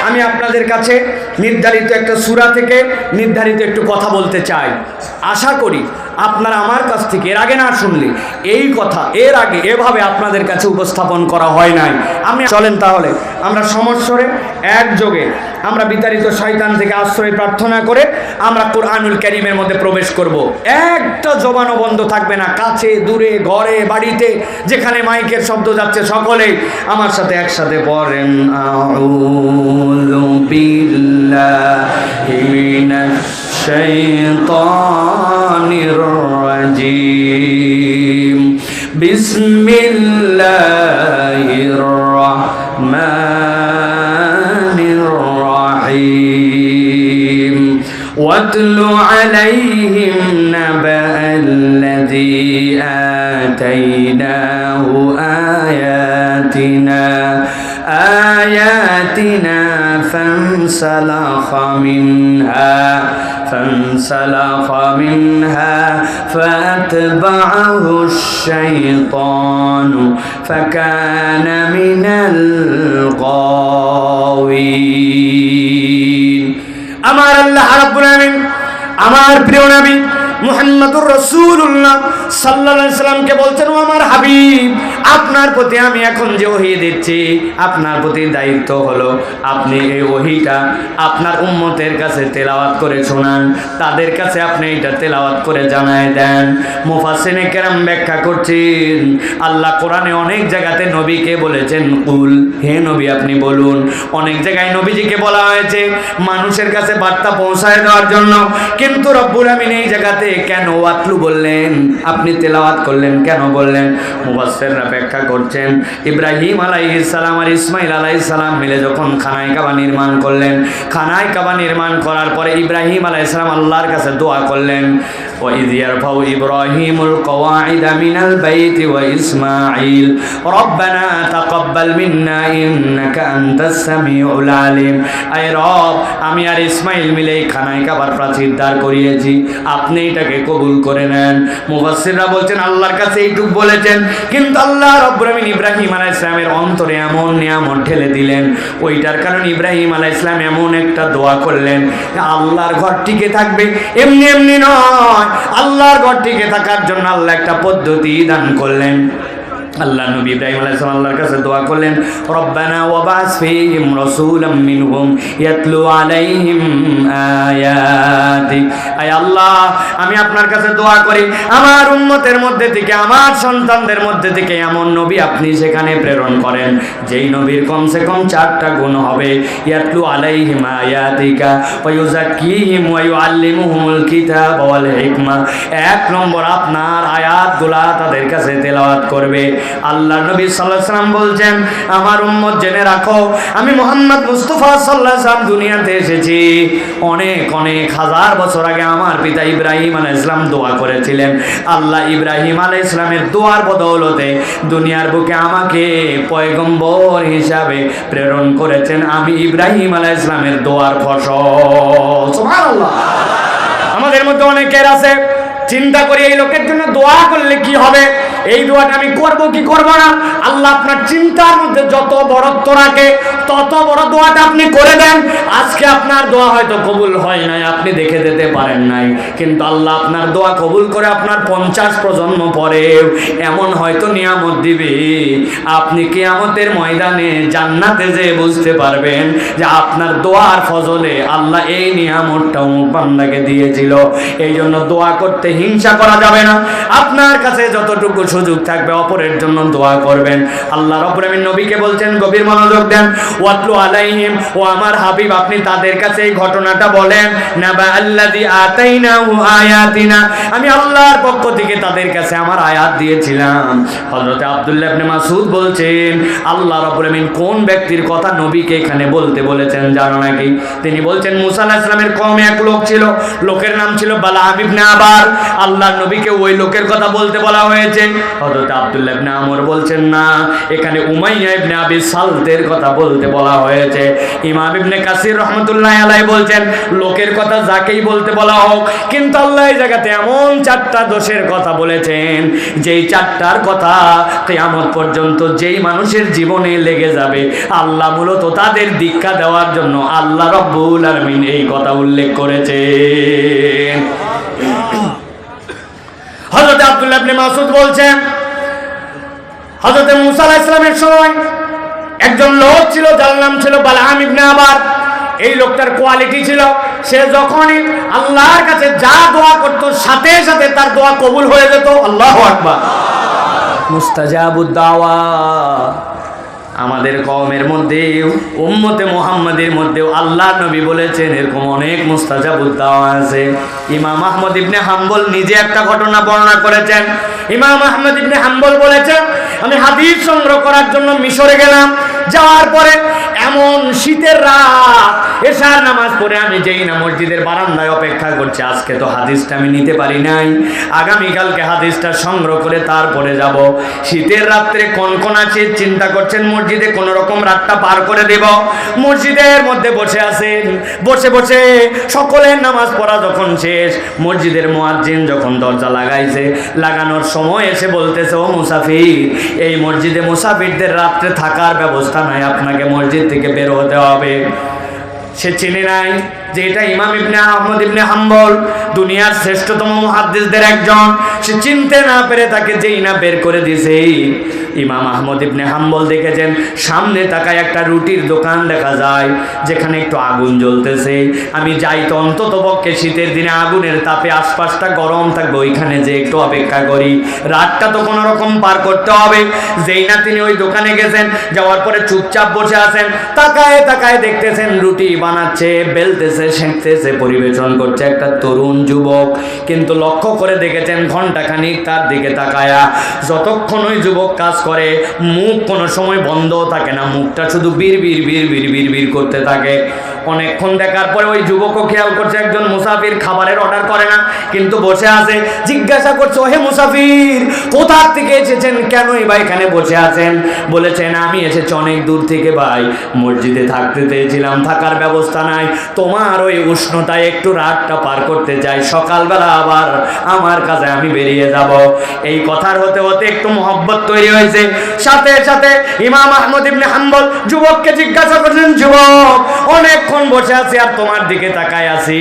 আমি আপনাদের কাছে নির্ধারিত একটা সূরা থেকে নির্ধারিত একটু কথা বলতে চাই। আশা করি আপনারা আমার কাছ থেকে এর আগে না শুনলে, এই কথা এর আগে এভাবে আপনাদের কাছে উপস্থাপন করা হয় নাই। আমি চলেন তাহলে আমরা সমস্বরে একযোগে আমরা বিতাড়িত শয়তান থেকে আশ্রয় প্রার্থনা করে আমরা কোরআনুল কারীমের মধ্যে প্রবেশ করব। একটা জবানও বন্ধ থাকবে না, কাছে দূরে ঘরে বাড়িতে যেখানে মাইকের শব্দ যাচ্ছে সকলেই আমার সাথে একসাথে পড়েন, আউযু বিল্লাহি মিনাশ শাইতানির রাজিম, বিসমিল্লাহির রাহমানির রাহিম, ওয়াতলু আলাইহিম নাবা'আল্লাযী আতাইনাহু আয়াতিনা فانسلخ منها فأتبعه الشيطان فكان من الغاوين। আমার আল্লাহ রাব্বুল আলামিন আমার প্রিয় নবী মুহাম্মদুর রাসূলুল্লাহ সাল্লাল্লাহু আলাইহি সাল্লামকে বলছেন, ও আমার হাবিব, আপনার প্রতি আমি এখন যে ওহী দিচ্ছি, আপনার প্রতি দায়িত্ব হলো আপনি এই ওহীটা আপনার উম্মতের কাছে তেলাওয়াত করে শোনান, তাদের কাছে আপনি এটা তেলাওয়াত করে জানায় দেন। মুফাসসিরিনে কেরাম ব্যাখ্যা করছেন, আল্লাহ কোরআনে অনেক জায়গাতে নবীকে বলেছেন কুল, হে নবী আপনি বলুন। অনেক জায়গায় নবীজিকে বলা হয়েছে মানুষের কাছে বার্তা পৌঁছায় দেওয়ার জন্য, কিন্তু রব্বুল আমিন এই জায়গাতে কেন ওয়াতলু বললেন, আপনি তেলাওয়াত করলেন কেন বললেন? মুফাসসিররা ব্যাখ্যা করছেন, ইব্রাহিম আলাইহিস সালাম আর ইসমাঈল আলাইহিস সালাম মিলে যখন খানায় কাবা নির্মাণ করলেন, খানায় কাবা নির্মাণ করার পরে ইব্রাহিম আলাইহিস সালাম আল্লাহর কাছে দোয়া করলেন, ওয়া ইয ইয়ারফাউ ইব্রাহিমুল কওয়াইদা মিনাল বাইতি ওয়া ইসমাঈল রব্বানা তাকাব্বাল মিন্না ইন্নাকা আনতাস সামিউল আলিম। আয় রব, আমি আর ইসমাঈল মিলে খানায় কাবার প্রাচীর দাঁড় করিয়েছি, আপনি এটাকে কবুল করে নেন। মুফাসসিররা বলছেন আল্লাহর কাছে এইটুকু বলেছেন, কিন্তু আল্লাহ রাব্বুল আমিন ইব্রাহিম আলাইহিস সালামের অন্তরে এমন নিয়ামত ঢেলে দিলেন, ওইটার কারণে ইব্রাহিম আলাইহিস সালাম এমন একটা দোয়া করলেন, আল্লাহর ঘর টিকে থাকবে এমনি এমনি নয়, আল্লাহর ঘর টিকে থাকার জন্য আল্লাহ একটা পদ্ধতি দান করলেন। আল্লাহ নবী ইব্রাহিম আলাইহিস সালাম আল্লাহর কাছে দোয়া করলেন, রব্বানা ওয়াবাস ফীহিম রাসূলাম মিনহুম ইয়াতলু আলাইহিম আয়াতিক। আয় আল্লাহ, আমি আপনার কাছে দোয়া করি আমার উম্মতের মধ্যে থেকে, আমার সন্তানদের মধ্যে থেকে এমন নবী আপনি সেখানে প্রেরণ করেন যেই নবীর কমসে কম 4টা গুণ হবে, ইয়াতলু আলাইহিম আয়াতিকা ওয়া ইউযাক্কিহিম ওয়া ইউআল্লিমুহুমুল কিতাব ওয়াল হিকমা। 1 নম্বর, আপনার আয়াতগুলা তাদের কাছে তেলাওয়াত করবে। আল্লাহ নবী সাল্লাল্লাহু আলাইহি সাল্লাম বলছেন, আমার উম্মত জেনে রাখো, আমি মুহাম্মদ মুস্তাফা সাল্লাল্লাহু আলাইহি সাল্লাম দুনিয়াতে এসেছি অনেক অনেক হাজার বছর আগে আমার পিতা ইব্রাহিম আলাইহিস সালাম দোয়া করেছিলেন। আল্লাহ ইব্রাহিম আলাইহিস সালামের দোয়ার বদৌলতে দুনিয়ার বুকে আমাকে পয়গম্বর হিসাবে প্রেরণ করেছেন। আমি ইব্রাহিম আলাইহিস সালামের দোয়ার ফসল। সুবহানাল্লাহ। আমাদের মধ্যে অনেকের আছে চিন্তা করি এই লোকের জন্য দোয়া করলে কি হবে, এই দোয়াটা আমি করব কি করব না। আল্লাহ আপনার চিন্তার মধ্যে যত বড়ত্ব রাখে তত বড় দোয়াটা আপনি করে দেন। আজকে আপনার দোয়া হয়তো কবুল হয় নাই, আপনি দেখে যেতে পারেন নাই, কিন্তু আল্লাহ আপনার দোয়া কবুল করে আপনার 50 প্রজন্ম পরে এমন হয়তো নিয়ামত দিবে, আপনি কিয়ামতের ময়দানে জান্নাতে যেয়ে বুঝতে পারবেন যে আপনার দোয়ার ফজলে আল্লাহ এই নিয়ামতটা বান্দাকে দিয়েছিল। এই জন্য দোয়া করতে হিংসা করা যাবে না। আপনার কাছে যতটুকু সুযোগ থাকবে অপরের জন্য দোয়া করবেন। আল্লাহ রাব্বুল আমিন নবীকে বলছেন, গভীর মনোযোগ দেন, ওয়াতলু আলাইহিম, ও আমার হাবিব আপনি তাদের কাছে এই ঘটনাটা বলেন, নাবা আল্লাযী আতাইনাহু আয়াতিনা, আমি আল্লাহর পক্ষ থেকে তাদের কাছে আমার আয়াত দিয়েছিলাম। হযরত আব্দুল্লাহ ইবনে মাসউদ বলছেন, আল্লাহ রাব্বুল আমিন কোন ব্যক্তির কথা নবীকে এখানে বলতে বলেছেন জানো নাকি? তিনি বলছেন মুসা আলাইহিস সালামের কওমে এক লোক ছিল, লোকের নাম ছিল বালাম ইবনে আবার। আল্লাহর নবীকে ওই লোকের কথা বলতে বলা হয়েছে? হযরত আব্দুল্লাহ ইবনে আমর বলছেন না, এখানে উমাইয়া ইবনে আবি সালতের কথা বলতে বলা হয়েছে। ইমাম ইবনে কাসির রাহমাতুল্লাহি আলাইহি বলছেন লোকের কথা যাকেই বলতে বলা হোক, কিন্তু আল্লাহ এই জায়গাতে এমন 4টা দোষের কথা বলেছেন যেই 4টার কথা কিয়ামত পর্যন্ত যেই মানুষের জীবনে লেগে যাবে, আল্লাহ মূলত তাদের দীক্ষা দেওয়ার জন্য আল্লাহ রাব্বুল আলামিন এই কথা উল্লেখ করেছেন। হযরত আব্দুল্লাহ ইবনে মাসউদ বলছেন হযরত মুসা আলাইহিস সালামের সময় একজন লোক ছিল, যার নাম ছিল বালআম ইবনে আবার। এই লোকটার কোয়ালিটি ছিল, সে যখনই আল্লাহর কাছে যা দোয়া করত সাথে সাথে তার দোয়া কবুল হয়ে যেত। আল্লাহু আকবার। মুস্তাজাবুদ দাওয়া। আমাদের কওমের মধ্যেও উম্মতে মুহাম্মাদের মধ্যেও আল্লাহর নবী বলেছেন এরকম অনেক মুস্তাজাবুদ দাওয়া আছে। ইমাম আহমদ ইবনে হাম্বল নিজে একটা ঘটনা বর্ণনা করেছেন। ইমাম আহমদ ইবনে হাম্বল বলেছেন, আমি হাদিস সংগ্রহ করার জন্য মিশরে গেলাম। যাওয়ার পরে এমন শীতের রাত, এশার নামাজ পড়ে আমি যেই না মসজিদের বারান্দায় অপেক্ষা করছি, আজকে তো হাদিসটা আমি নিতে পারি নাই, আগামীকালকে হাদিসটা সংগ্রহ করে তারপরে যাব। শীতের রাত্রে কনকনাচ্ছে, চিন্তা করছেন মসজিদে কোনো রকম রাতটা পার করে দেব। মসজিদের মধ্যে বসে আছেন, বসে বসে সকলের নামাজ পড়া যখন শেষ, মসজিদের মুয়াজ্জিন যখন দরজা লাগাইছে, লাগানোর সময় এসে বলতেছে, ও মুসাফির, এই মসজিদে মুসাফিরদের রাত্রে থাকার ব্যবস্থা নাই, আপনাকে মসজিদ থেকে বের হতে হবে। সে চিনে নাই যে এটা ইমাম ইবনে আহমদ ইবনে হাম্বল, দুনিয়ার শ্রেষ্ঠতম মুহাদ্দিসদের একজন। সে চিনতে না পেরে তাকে যেই না বের করে দিয়েছে। ইমাম আহমদ ইবনে হাম্বল দেখেছেন সামনে তাকায় একটা রুটির দোকান দেখা যায়, যেখানে একটু আগুন জ্বলতেছে। আমি যাই তো অন্তত পক্ষে শীতের দিনে আগুনের তাপে আশপাশটা গরম থাকবে, ওইখানে যে একটু অপেক্ষা করি, রাতটা তো কোনো রকম পার করতে হবে। যেই না তিনি ওই দোকানে গেছেন, যাওয়ার পরে চুপচাপ বসে আছেন, তাকায় তাকায় দেখতেছেন রুটি বানাচ্ছে, বেলতেছে, সেঁকতেছে, পরিবেশন করছে একটা তরুণ যুবক। কিন্তু লক্ষ্য করে দেখেছেন ঘন্টাখানিক তার দিকে তাকায়া, যতক্ষণ ওই যুবক কাজ করে মুখ কোনো সময় বন্ধ থাকে না, মুখটা শুধু বিড় বিড় বিড় বিড় বিড় বিড় করতে থাকে। অনেকক্ষণ দেখার পরে ওই যুবকও খেয়াল করছে একজন মুসাফির খাবারের অর্ডার করে না, কিন্তু বসে আছে। জিজ্ঞাসা করছে, হে মুসাফির, কোথা থেকে এসেছেন, কেনই বা এখানে বসে আছেন? বলেছেন, আমি এসেছি অনেক দূর থেকে ভাই, মসজিদে থাকতে চেয়েছিলাম, থাকার ব্যবস্থা নাই, তোমার ওই উষ্ণতায় একটু রাতটা পার করতে চাই, সকালবেলা আবার আমার কাছে আমি বেরিয়ে যাব। এই কথার হতে হতে একটু মহব্বত তৈরি হয়েছে। সাথে সাথে ইমাম আহমদ ইবনে হাম্বল যুবককে জিজ্ঞাসা করলেন, যুবক, অনেকক্ষণ বসে আছি আর তোমার দিকে তাকায় আছি,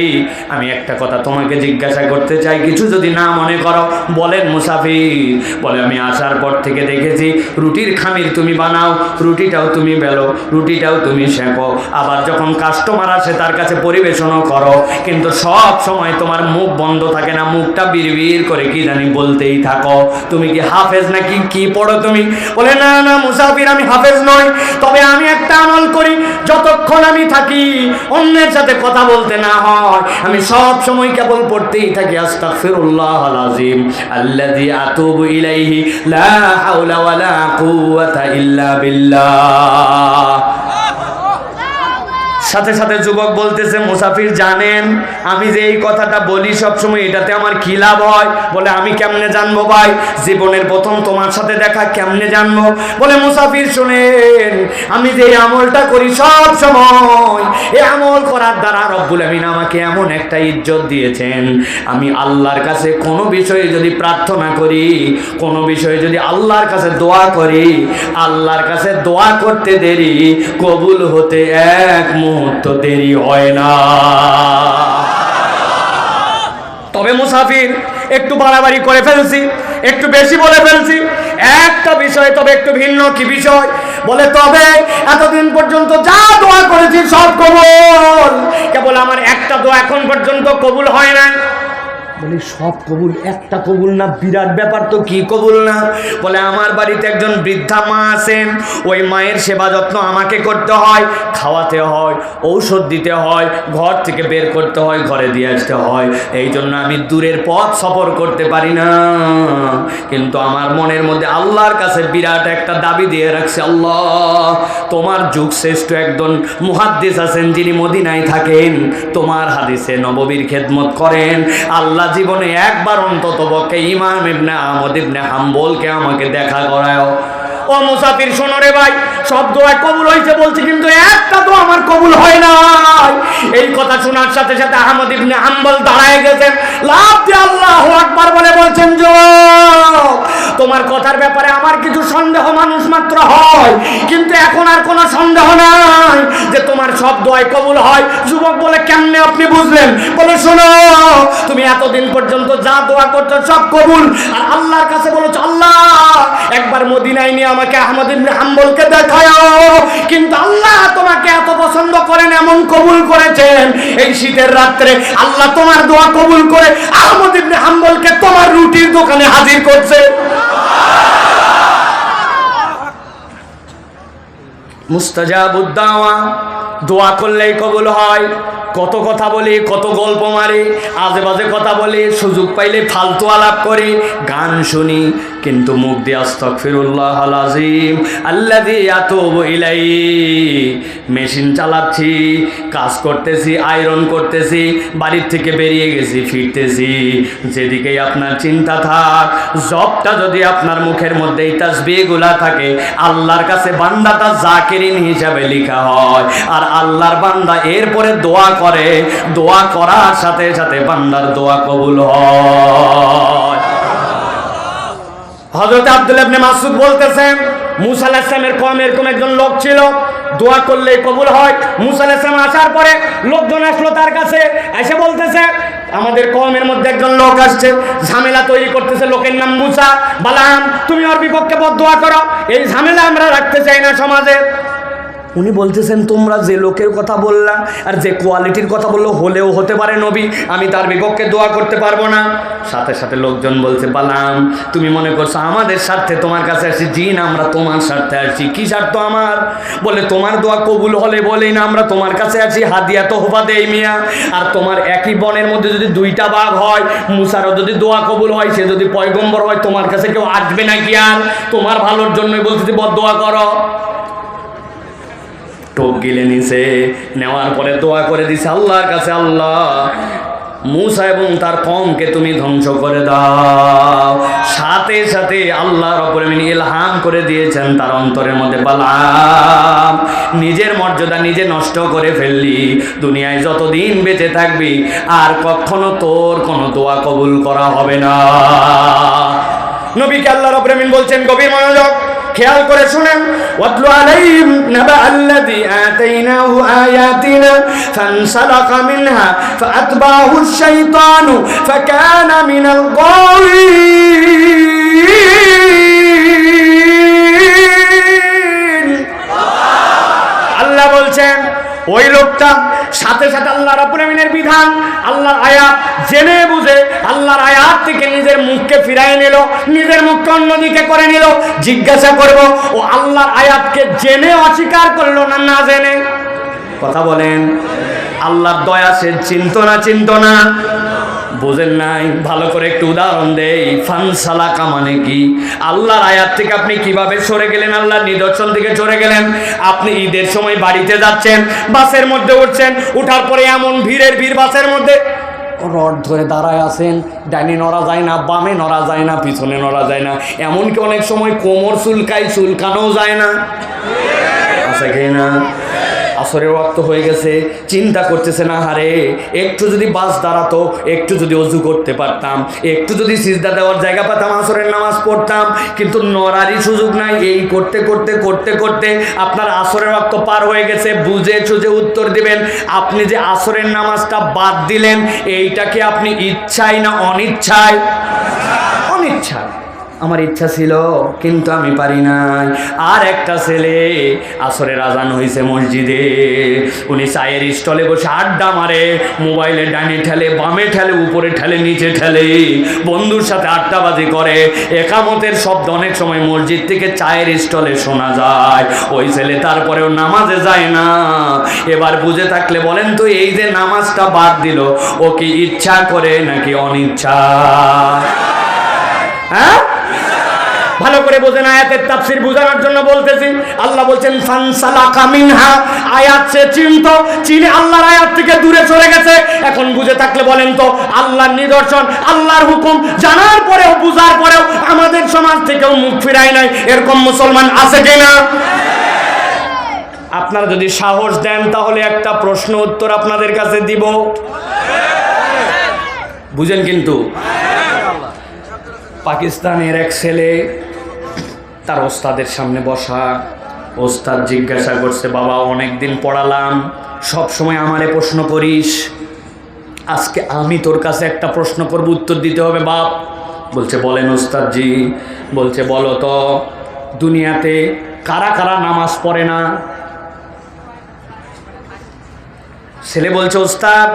আমি একটা কথা তোমাকে জিজ্ঞাসা করতে চাই, কিছু যদি না মনে করো বলেন। মুসাফির বলে, আমি আসার পর থেকে দেখেছি রুটির খামির তুমি বানাও, রুটিটাও তুমি বেলো, রুটিটাও তুমি সেঁকো, আবার যখন কাস্টমার আসে তার কাছে পরিবেশনও করো, কিন্তু সব সময় তোমার মুখ বন্ধ থাকে না, মুখটা বিড়বিড় করে কি জানি বলতেই থাকো। তুমি কি হাফেজ নাকি কি পড়ো তুমি? বলে, না না মুসাফির, আমি হাফেজ নই, তবে আমি একটা আমল করি, যতক্ষণ আমি থাকি অন্যের সাথে কথা বলতে না হয়, আমি সব সময় কেবল পড়তেই থাকি আস্তাগফিরুল্লাহাল আযীম আল্লাযী আতুবু ইলাইহি লা হাওলা ওয়ালা কুওয়াতা ইল্লা বিল্লাহ। সাথে সাথে যুবক বলতেছে, মুসাফির জানেন আমি যে এই কথাটা বলি সবসময়, এটাতে আমার কি লাভ হয়? বলে, আমি কেমনে জানবো ভাই, জীবনের প্রথম তোমার সাথে দেখা, কেমনে জানবো? বলে, মুসাফির শুনেন, আমি যে আমলটা করি সব সময়, এই আমল করার দ্বারা রব্বুল আমিন আমাকে এমন একটা ইজ্জত দিয়েছেন, আমি আল্লাহর কাছে কোনো বিষয়ে যদি প্রার্থনা করি, কোনো বিষয়ে যদি আল্লাহর কাছে দোয়া করি, আল্লাহর কাছে দোয়া করতে দেরি, কবুল হতে এক মুহূর্ত দেরি হয় না। তবে মুসাফির, একটু বাড়াবাড়ি করে ফেলছি, একটু বেশি বলে ফেলছি, একটা বিষয় তবে একটু ভিন্ন। কি বিষয়? বলে, তবে এতদিন পর্যন্ত যা দোয়া করেছি সব কবুল, কেবল আমার একটা দোয়া এখন পর্যন্ত কবুল হয় না। বলে, সব কবুল, একটা কবুল না? বিরাট ব্যাপার তো, কি কবুল না? বলে, আমার বাড়িতে একজন বৃদ্ধা মা আছেন, ওই মায়ের সেবা যত্ন আমাকে করতে হয়, খাওয়াতে হয়, ঔষধ দিতে হয়, ঘর থেকে বের করতে হয়, ঘরে দিয়ে আসতে হয়, এই জন্য আমি দূরের পথ সফর করতে পারি না। কিন্তু আমার মনের মধ্যে আল্লাহর কাছে বিরাট একটা দাবি দিয়ে রাখছে, আল্লাহ, তোমার যুগ শ্রেষ্ঠ একজন মুহাদ্দিস আছেন যিনি মদিনায় থাকেন, তোমার হাদিসে নববীর খেদমত করেন, আল্লাহ জীবনে একবার অন্তত পক্ষে ইমাম ইবনে আহমদ ইবনে হাম্বলকে আমাকে দেখা করায়। ও মুসাফির শোনো রে ভাই, সব দোয়া কবুল হয়েছে বলছি, কিন্তু একটা তো আমার কবুল হয় না। এই কথা শোনার সাথে সাথে আহমদ ইবনে হাম্বল দাঁড়ায় গেছেন, লাফ দিয়ে আল্লাহু আকবার বলে বলছেন, যুবক তোমার কথার ব্যাপারে আমার কিছু সন্দেহ মানুষ মাত্র হয়, কিন্তু এখন আর কোনো সন্দেহ নাই যে তোমার সব দোয়াই কবুল হয়। যুবক বলে কেমনে আপনি বুঝলেন? বলে শোনো, তুমি এতদিন পর্যন্ত যা দোয়া করছো সব কবুল, আর আল্লাহর কাছে বলেছো আল্লাহ একবার মদিনায় নিয়ে আমাকে আহমদ ইবনে হাম্বলকে দেখাও, কিন্তু আল্লাহ তোমাকে এত পছন্দ করেন, এমন কবুল করেছেন এই শীতের রাত্রে আল্লাহ তোমার দোয়া কবুল করে আহমদ ইবনে হাম্বলকে তোমার রুটির দোকানে হাজির করছে। মুস্তাজাবুদ দাওয়া, দোয়া করলেই কবুল হয়। কত কথা বলি, কত গল্প মারি, আজে বাজে কথা বলি, সুযোগ পাইলে ফালতু আলাপ করি, গান শুনি, কিন্তু মুখ দিয়ে আস্তাগফিরুল্লাহাল আযীম আল্লাযী আতুবু ইলাইহি। মেশিন চালাচ্ছি, কাজ করতেছি, আয়রন করতেছি, বাড়ির থেকে বেরিয়ে গেছি, ফিরতেছি, যেদিকেই আপনার চিন্তা থাক, জবটা যদি আপনার মুখের মধ্যে এই তাসবিহগুলা থাকে, আল্লাহর কাছে বান্দাটা জাকিরিন হিসাবে লেখা হয়। আর আল্লাহর বান্দা এরপরে দোয়া করে, দোয়া করার সাথে সাথে বান্দার দোয়া কবুল হয়। হযরত আব্দুল্লাহ ইবনে মাসউদ বলতেছেন, মুসা আলাইহিস সালামের কওমে এরকম একজন লোক ছিল, দোয়া করলেই কবুল হয়। মুসা আলাইহিস সালাম আসার পরে লোকজন আসলো তার কাছে, এসে বলতেছে আমাদের কওমের মধ্যে একজন লোক আসছে, ঝামেলা তৈরি করতেছে, লোকের নাম মুসা, বালাম তুমি ওর বিপক্ষে বদদোয়া করো, এই ঝামেলা আমরা রাখতে চাই না সমাজে। উনি বলতেছেন তোমরা যে লোকের কথা বললা আর যে কোয়ালিটির কথা বললো, হলেও হতে পারে নবী, আমি তার বিপক্ষে দোয়া করতে পারবো না। সাথে সাথে লোকজন বলছে বালাম তুমি মনে করছো আমাদের স্বার্থে তোমার কাছে আসি? জি না, আমরা তোমার স্বার্থে আসছি। কি স্বার্থ আমার? বলে তোমার দোয়া কবুল হলে বলেই না আমরা তোমার কাছে আছি, হাদিয়া তোহফা দেই মিয়া। আর তোমার একই বনের মধ্যে যদি দুইটা বাঘ হয়, মুসারও যদি দোয়া কবুল হয়, সে যদি পয়গম্বর হয়, তোমার কাছে কেউ আসবে নাকি? আর তোমার ভালোর জন্যই বলতেছি বদদোয়া করো। টোপ গিলে নিছে, নেওয়ার পরে দোয়া করে দিছে আল্লাহর কাছে, আল্লাহ মুসা এবং তার কওমকে তুমি ধ্বংস করে দাও। সাথে সাথে আল্লাহ রাব্বুল আলামিন ইলহাম করে দিয়েছেন তার অন্তরের মধ্যে, বালাম নিজের মর্যাদা নিজে নষ্ট করে ফেললি, দুনিয়ায় যতদিন বেঁচে থাকবি আর কখনো তোর কোনো দোয়া কবুল করা হবে না। নবীকে আল্লাহ রাব্বুল আলামিন বলছেন, গভীর মনোযোগ খেয়াল করে শুনেন, ওয়াতলু আলাইহিম নাবা আল্লাযী আতাইনাহু আয়াতিনা ফানসালাকা মিনহা ফাআতবাহু আশ-শাইতানু ফাকানা মিনাল গাওয়িন। আল্লাহ বলছেন ওই লোকটা সাথে সাথে আল্লাহ রাব্বুল আমিনের বিধান, আল্লাহর আয়াত জেনে বুঝে আল্লাহর আয়াত থেকে নিজের মুখকে ফিরায় নিল, নিজের মুখকে অন্যদিকে করে নিল। জিজ্ঞাসা করব, ও আল্লাহর আয়াতকে জেনে অস্বীকার করলো না না জেনে? কথা বলেন। আল্লাহর দয়া সে চিনতো না চিনতো না? বোঝেন নাই? ভালো করে একটু উদাহরণ দেই। ফানসালাকা মানে কি? আল্লাহর আয়াত থেকে আপনি কিভাবে সরে গেলেন, আল্লাহর নিদর্শন থেকে সরে গেলেন। আপনি ঈদের সময় বাড়িতে যাচ্ছেন, বাসের মধ্যে উঠছেন, উঠার পরে এমন ভিড়ের ভিড় বাসের মধ্যে, রড ধরে দাঁড়ায় আছেন, ডাইনে নড়া যায় না, বামে নড়া যায় না, পিছনে নড়া যায় না, এমনকি অনেক সময় কোমর চুলকায়, চুলকানোও যায় না, আছে কি না? আসরের ওয়াক্ত হয়ে গেছে, চিন্তা করতেছে না, হারে একটু যদি বাস দাঁড়াতো, একটু যদি ওযু করতে পারতাম, একটু যদি সিজদা দেওয়ার জায়গা পেতাম, আসরের নামাজ পড়তাম, কিন্তু নড়ারই সুযোগ নাই। এই করতে করতে করতে করতে আপনার আসরের ওয়াক্ত পার হয়ে গেছে। বুঝে সুঝে উত্তর দিবেন, আপনি যে আসরের নামাজটা বাদ দিলেন, এইটাকে আপনি ইচ্ছায় না অনিচ্ছায়? অনিচ্ছায়। আমার ইচ্ছা ছিল কিন্তু আমি পারি নাই। আর একটা ছেলে আসরের আজান হয়েছে মসজিদে, উনি চায়ের স্টলে বসে আড্ডা মারে, মোবাইলে ডানে ঠেলে, বামে ঠেলে, উপরে ঠেলে, নিচে ঠেলে, বন্ধুর সাথে আড্ডাবাজি করে। একামতের শব্দ অনেক সময় মসজিদ থেকে চায়ের স্টলে শোনা যায়। ওই ছেলে তারপরেও নামাজে যায় না। এবার বুঝে থাকলে বলেন তো, এই যে নামাজটা বাদ দিল, ও কি ইচ্ছা করে নাকি অনিচ্ছা? হ্যাঁ, ভালো করে বোঝেন, আয়াতের তাফসীর বোঝানোর জন্য বলতেছি। আল্লাহ বলছেন ফানসালাকা মিনহা, আয়াত সে চিনতো, চিনে আল্লাহর আয়াত থেকে দূরে চলে গেছে। এখন বুঝে থাকলে বলেন তো, আল্লাহর নিদর্শন, আল্লাহর হুকুম জানার পরেও, বুঝার পরেও আমাদের সমাজ থেকেও মুখ ফিরায় নাই, এরকম মুসলমান আছে কিনা? আপনারা যদি সাহস দেন তাহলে একটা প্রশ্ন উত্তর আপনাদের কাছে দিব, বুঝেন কিন্তু। পাকিস্তানের এক ছেলে তার ওস্তাদের সামনে বসা, ওস্তাদ জিজ্ঞাসা করছে, বাবা অনেকদিন পড়ালাম, সব সময় আমারে প্রশ্ন করিস, আজকে আমি তোর কাছে একটা প্রশ্ন করব, উত্তর দিতে হবে বাপ। বলছে বলেন ওস্তাদজি। বলছে বলো তো, দুনিয়াতে কারা কারা নামাজ পড়ে না? ছেলে বলছে ওস্তাদ,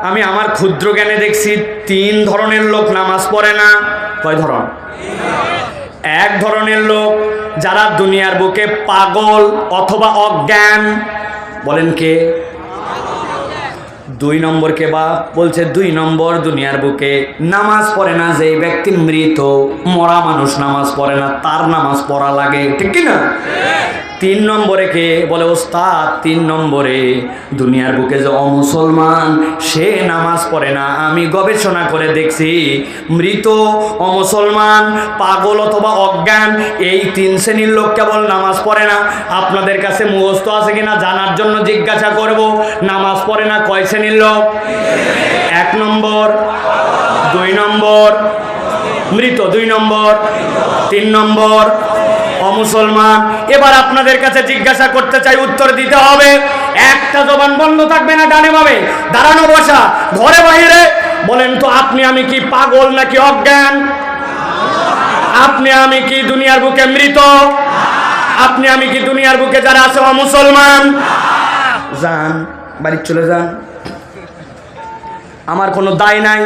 আমি আমার ক্ষুদ্র জ্ঞানে দেখছি 3 ধরনের লোক নামাজ পড়ে না। কয় ধরন? এক ধরনের লোক যারা দুনিয়ার বুকে পাগল অথবা অজ্ঞান। বলেন কে? 2 নম্বর কে বা? বলছে 2 নম্বর দুনিয়ার বুকে নামাজ পড়ে না যে ব্যক্তি মৃত, মরা মানুষ নামাজ পড়ে না, তার নামাজ পড়া লাগে, ঠিক কি না? 3 নম্বরে কে? বলে ওস্তাদ 3 নম্বরে দুনিয়ার বুকে যে অমুসলমান, সে নামাজ পড়ে না। আমি গবেষণা করে দেখছি, মৃত, অমুসলমান, পাগল অথবা অজ্ঞান, এই 3 শ্রেণীর লোক কেবল নামাজ পড়ে না। আপনাদের কাছে মুখস্থ আছে কিনা জানার জন্য জিজ্ঞাসা করব, নামাজ পড়ে না কয় শ্রেণীর লোক? 1 নম্বর, 2 নম্বর মৃত, 2 নম্বর, 3 নম্বর অমুসলমান। এবার আপনাদের কাছে জিজ্ঞাসা করতে চাই, উত্তর দিতে হবে। একটা জবান বন্ধ থাকবে না, ডানে বামে, দাঁড়ানো বসা, ঘরে বাইরে। বলেন তো, আপনি আমি কি পাগল নাকি অজ্ঞান? আপনি আমি কি দুনিয়ার বুকে মৃত? আপনি আমি কি দুনিয়ার বুকে যারা আছে অমুসলমান? যান বাড়ি চলে যান, আমার কোনো দায় নাই।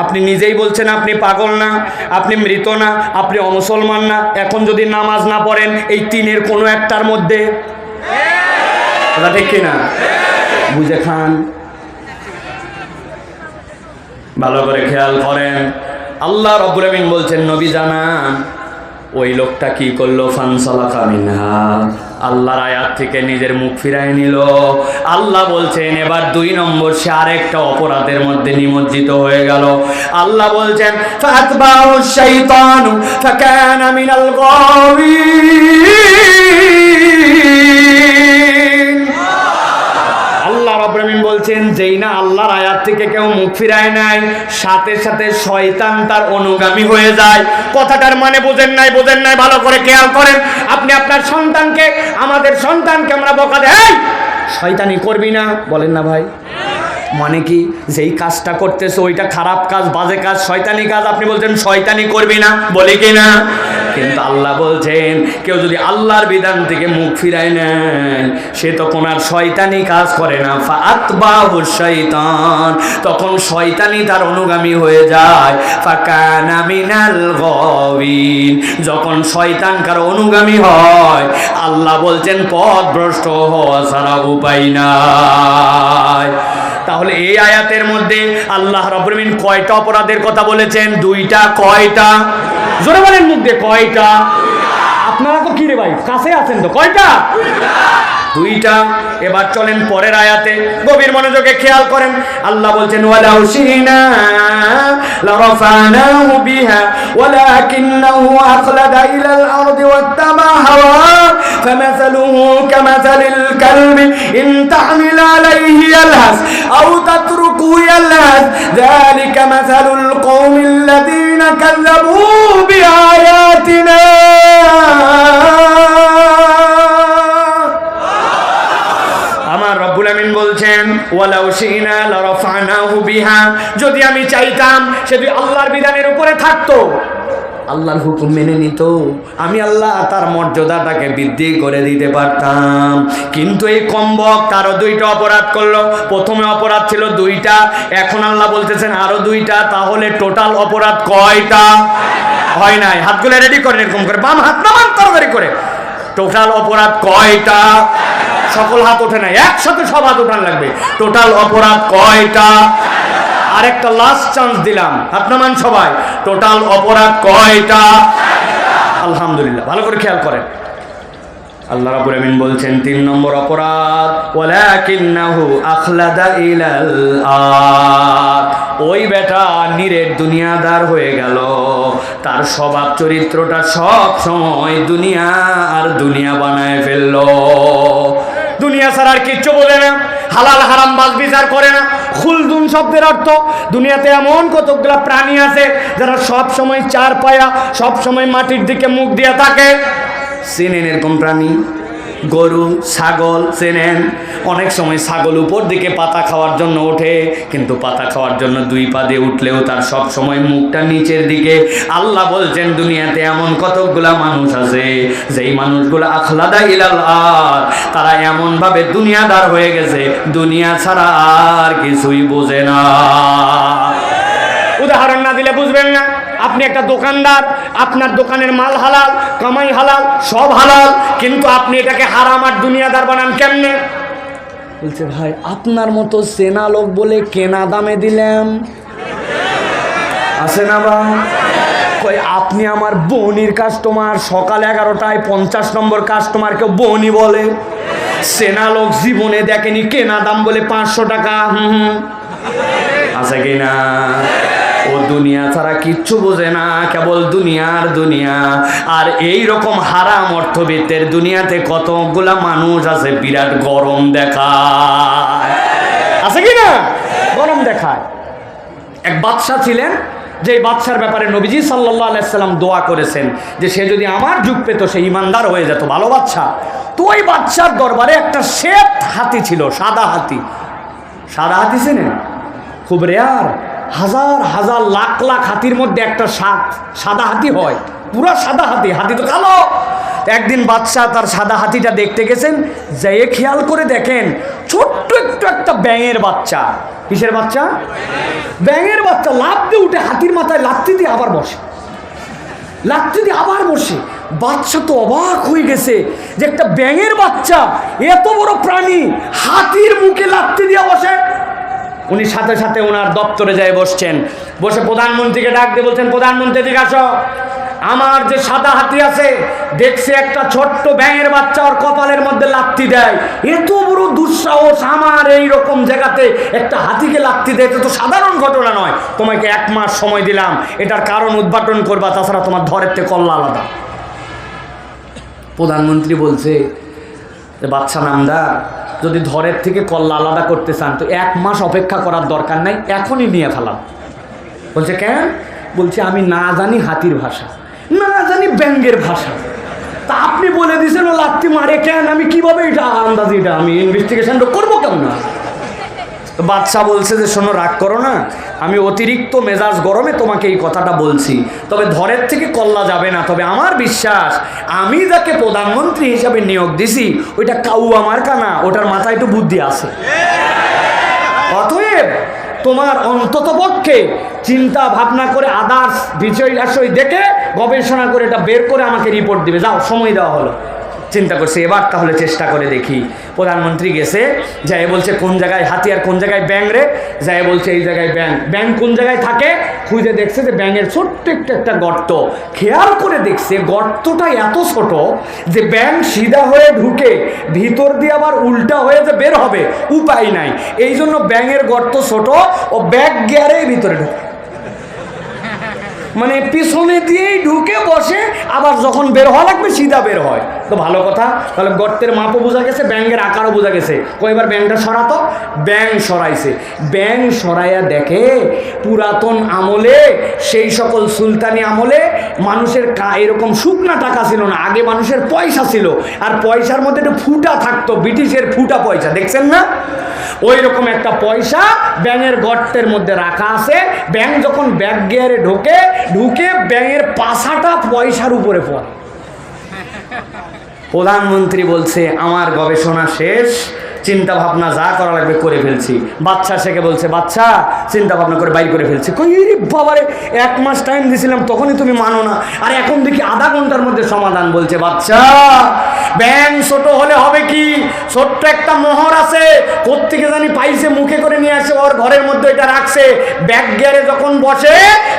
আপনি নিজেই বলছেন আপনি পাগল না, আপনি মৃত না, আপনি অমুসলমান না। এখন যদি নামাজ না পড়েন এই 3-এর কোনো একটার মধ্যে, ঠিক কিনা? বুঝে খান, ভালো করে খেয়াল করেন। আল্লাহ রাব্বুল আমিন বলছেন, নবী জানান ওই লোকটা কি করলো? ফানসালাকা মিনহা, আল্লাহর আয়াত থেকে নিজের মুখ ফিরায় নিল। আল্লাহ বলছেন এবার 2 নম্বর, সে আরেকটা অপরাধের মধ্যে নিমজ্জিত হয়ে গেল। আল্লাহ বলছেন ফাতবাউ শাইতানু ফাকানা মিনাল গাওয়িন। আল্লাহ রাব্বুল আমিন বলছেন, যেই না আল্লাহর আয়াত থেকে কেউ মুখ ফিরায় নাই, সাথে সাথে শয়তান তার অনুগামী হয়ে যায়। কথাটার মানে বোঝেন নাই? বোঝেন নাই? ভালো করে খেয়াল করেন। আপনি আপনার সন্তানকে, আমাদের সন্তানকে আমরা বকা দেই, এই শয়তানি করবি না, বলেন না ভাই? মানে কি? যেই কাজটা করতেছে ওইটা খারাপ কাজ, বাজে কাজ, শয়তানি কাজ, আপনি বলছেন শয়তানি করবি না, বলি কি না? কিন্তু আল্লাহ বলছেন কেউ যদি আল্লাহর বিধান থেকে মুখ ফিরায় নেয়, সে তখন আর শয়তানি কাজ করে না। ফাতবাহু শাইতান, তখন শয়তানি তার অনুগামী হয়ে যায়। ফাকানা মিনাল গাওয়িন, যখন শয়তান কার অনুগামী হয়, আল্লাহ বলছেন পথভ্রষ্ট হওয়া ছাড়া উপায় নাই। তাহলে এই আয়াতের মধ্যে আল্লাহ রাব্বুল আমিন কয়টা অপরাধের কথা বলেছেন? 2টা। কয়টা? জোরে বলেন, মুখ দিয়ে কয়টা? আপনারা তো কি রে ভাই, কাছে আছেন তো, কয়টা? 2টা। এবার চলেন পরের আয়াতে, গভীর মনোযোগে খেয়াল করেন। আল্লাহ বলছেন ওয়ালাউ শিনা লারাফানাহু বিহা ওয়ালাকিন্নাহু আখলাদা ইলাল আরদি ওয়াত্তাবা হাওয়া ফামাসালুহু কামাসালিল কালবি ইন তাহমিল আলাইহি ইয়ালহাস আও তাতরুকু ইয়ালহাস যালিকা মাসালুল কওমিল লাযিনা কাযাবু বিআয়াতিনা। আমার রব্বুল আমিন বলছেন ওয়ালাউ শিনা লারাফানাহু বিহা, যদি আমি চাইতাম সে যদি আল্লাহর বিধানের উপরে থাকতো, আল্লাহর হুকুম মেনে নিত, আমি আল্লাহ তার মর্যাদাটাকে বৃদ্ধি করে দিতে পারতাম। কিন্তু এই কমবক তারও 2টা অপরাধ করলো। প্রথমে অপরাধ ছিল 2টা, এখন আল্লাহ বলতেছেন আরো 2টা। তাহলে টোটাল অপরাধ কয়টা? হয় নাই। হাতগুলো রেডি করেন, এরকম করে বাম হাত নামান তাড়াতাড়ি করে। টোটাল অপরাধ কয়টা? সকল হাত ওঠে নাই, একসাথে সব হাত ওঠান লাগবে। টোটাল অপরাধ কয়টা? আরেকটা লাস্ট চান্স দিলাম, হাত নামান সবাই। টোটাল অপরাধ কয়টা? আলহামদুলিল্লাহ, ভালো করে খেয়াল করেন। আল্লাহ রাব্বুল আমিন বলছেন 3 নম্বর অপরাধ, ওয়ালাকিন্নাহু আখলাদা ইলাল আরদ। ওই বেটা নিরেট দুনিয়াদার হয়ে গেল, তার স্বভাব চরিত্রটা সব সময় দুনিয়া আর দুনিয়া বানায় ফেললো। দুনিয়া ছাড়া আর কিচ্ছু বোঝে না, হালাল হারাম বাছ বিচার করে না। খুলদুন শব্দের অর্থ, দুনিয়াতে এমন কতগুলা প্রাণী আছে যারা সব সময় চার পায়া, সব সময় মাটির দিকে মুখ দিয়ে থাকে। চেনেন এরকম প্রাণী? গরু, ছাগল চেনেন? অনেক সময় ছাগল উপর দিকে পাতা খাওয়ার জন্য ওঠে, কিন্তু পাতা খাওয়ার জন্য 2 পা দিয়ে উঠলেও তার সব সময় মুখটা নিচের দিকে। আল্লাহ বলছেন দুনিয়াতে এমন কতগুলা মানুষ আছে, যেই মানুষগুলো আখলাদা ইলাল আরদ, তারা এমন ভাবে দুনিয়াদার হয়ে গেছে, দুনিয়া ছাড়া আর কিছুই বোঝে না। উদাহরণ না দিলে বুঝবেন না। আপনি একটা দোকানদার, আপনার দোকানের মাল হালাল, কামাই হালাল, সব হালাল, কিন্তু আপনি এটাকে হারাম আর দুনিয়াদার বানান কেমনে? বলছে ভাই আপনার মতো চেনা লোক বলে কেনা দামে দিলাম। আছে না বা? কই আপনি আমার বনির কাস্টমার, সকাল 11টায় 50 নম্বর কাস্টমারকে বনি বলে। চেনা লোক জীবনে দেখেনি কেনা দাম বলে 500 টাকা। আছে কি না? ও দুনিয়া ছাড়া কিচ্ছু বোঝে না, কেবল দুনিয়ার দুনিয়া। আর এই রকম হারাম অর্থবিত্তের দুনিয়াতে কতগুলা মানুষ আছে বিরাট গরম দেখায়। আছে কি না? গরম দেখায়। এক বাদশা ছিলেন, যে বাদশার ব্যাপারে নবীজি সাল্লাল্লাহু আলাইহি সাল্লাম দোয়া করেছেন যে সে যদি আমার যুগ পেত সে ইমানদার হয়ে যেত, ভালো বাদশা। তো ওই বাদশার দরবারে একটা শ্বেত হাতি ছিল, সাদা হাতি। সাদা হাতি চেনেন? খুব রেয়ার, হাজার হাজার লাখ লাখ হাতির মধ্যে একটা সাদা হাতি হয়, পুরা সাদা হাতি। হাতি তো কালো। একদিন বাদশা তার সাদা হাতিটা দেখতে গেছেন, যেয়ে খেয়াল করে দেখেন ছোট্ট একটু একটা ব্যাঙের বাচ্চা। কিসের বাচ্চা? ব্যাঙের বাচ্চা। লাফ দিয়ে উঠে হাতির মাথায় লাথি দিয়ে আবার বসে, লাথি দিয়ে আবার বসে। বাচ্চা তো অবাক হয়ে গেছে যে একটা ব্যাঙের বাচ্চা, এত বড় প্রাণী, হাতির মুখে লাথি দিয়ে বসে। উনি সাথে সাথে ওনার দপ্তরে যায় বসছেন, বসে প্রধানমন্ত্রীকে ডাক দিয়ে বলছেন, প্রধানমন্ত্রী দিকে আসো, আমার যে সাদা হাতি আছে দেখছে একটা ছোট্ট ব্যাঙের বাচ্চা ওর কপালের মধ্যে লাথি দেয়। এত বড় দুঃসাহস আমার এই রকম জায়গাতে একটা হাতিকে লাথি দেয়, এটা তো সাধারণ ঘটনা নয়। তোমাকে 1 মাস সময় দিলাম, এটার কারণ উদ্ঘাটন করবা, তাছাড়া তোমার ধরের থেকে কল্লা আলাদা। প্রধানমন্ত্রী বলছে যে বাচ্চা নামদার, যদি ধরের থেকে কল্লা আলাদা করতে চান তো 1 মাস অপেক্ষা করার দরকার নাই, এখনই নিয়ে ফেলাম। বলছে কেন? বলছে আমি না জানি হাতির ভাষা, না জানি ব্যাঙের ভাষা, তা আপনি বলে দিয়েছেন ও লাত্তি মারে কেন? আমি কিভাবে এটা আন্দাজ, এটা আমি ইনভেস্টিগেশন করবো কেমন? না তো বাদশা বলছে যে শোনো, রাগ করো না, আমি অতিরিক্ত মেজাজ গরমে তোমাকে এই কথাটা বলছি, তবে ধরের থেকে কল্লা যাবে না। তবে আমার বিশ্বাস আমি যাকে প্রধানমন্ত্রী হিসাবে নিয়োগ দিছি ওইটা কাউয়া মার্কা না, ওটার মাথায় একটু বুদ্ধি আছে। অতএব তোমার অন্তত পক্ষে চিন্তা ভাবনা করে আদার্স বিষয় দেখে গবেষণা করে এটা বের করে আমাকে রিপোর্ট দিবে। যাও, সময় দেওয়া হলো। চিন্তা করছে এবার তাহলে চেষ্টা করে দেখি। প্রধানমন্ত্রী গেছে, যাই বলছে কোন জায়গায় হাতি আর কোন জায়গায় ব্যাঙ রে? যাই বলছে এই জায়গায় ব্যাঙ। ব্যাঙ কোন জায়গায় থাকে? খুঁজে দেখছে যে ব্যাঙের ছোট্ট একটা গর্ত। খেয়াল করে দেখছে গর্তটা এত ছোট যে ব্যাঙ সিধা হয়ে ঢুকে ভিতর দিয়ে আবার উল্টা হয়ে যে বের হবে উপায় নাই। এই জন্য ব্যাঙের গর্ত ছোট, ও ব্যাক গিয়ারে ভিতরে ঢুকে, মানে পিছনে দিয়েই ঢুকে বসে, আবার যখন বের হওয়া লাগবে সিধা বের হয়। তো ভালো কথা, তাহলে গর্তের মাপও বোঝা গেছে, ব্যাঙের আকারও বোঝা গেছে। কয়েকবার ব্যাঙটা সরাতো, ব্যাঙ সরাইছে। ব্যাঙ সরাইয়া দেখে পুরাতন আমলে, সেই সকল সুলতানি আমলে মানুষের এরকম শুকনা টাকা ছিল না, আগে মানুষের পয়সা ছিল, আর পয়সার মধ্যে একটু ফুটা থাকতো, ব্রিটিশের ফুটা পয়সা, দেখছেন না? ওই রকম একটা পয়সা ব্যাঙের গর্তের মধ্যে রাখা আছে। ব্যাঙ যখন ব্যাক গিয়ারে ঢুকে ব্যাঙের পাছাটা পয়সার উপরে পড়ে। প্রধানমন্ত্রী বলছে আমার গবেষণা শেষ, চিন্তা ভাবনা যা করা লাগবে করে ফেলছি। বাচ্চা শেখে বলছে, বাচ্চা চিন্তা ভাবনা করে বাইর করে ফেলছি। কই বাবারে, 1 মাস টাইম দিয়েছিলাম তখনই তুমি মানো না, আর এখন দেখি আধা ঘন্টার মধ্যে সমাধান। বলছে, বাচ্চা ব্যাং ছোট হলে হবে কি, ছোট্ট একটা মোহর আছে, কোত্থেকে জানি পাইছে, মুখে করে নিয়ে আসে, ওর ঘরের মধ্যে এটা রাখছে। ব্যাগ গিয়ারে যখন বসে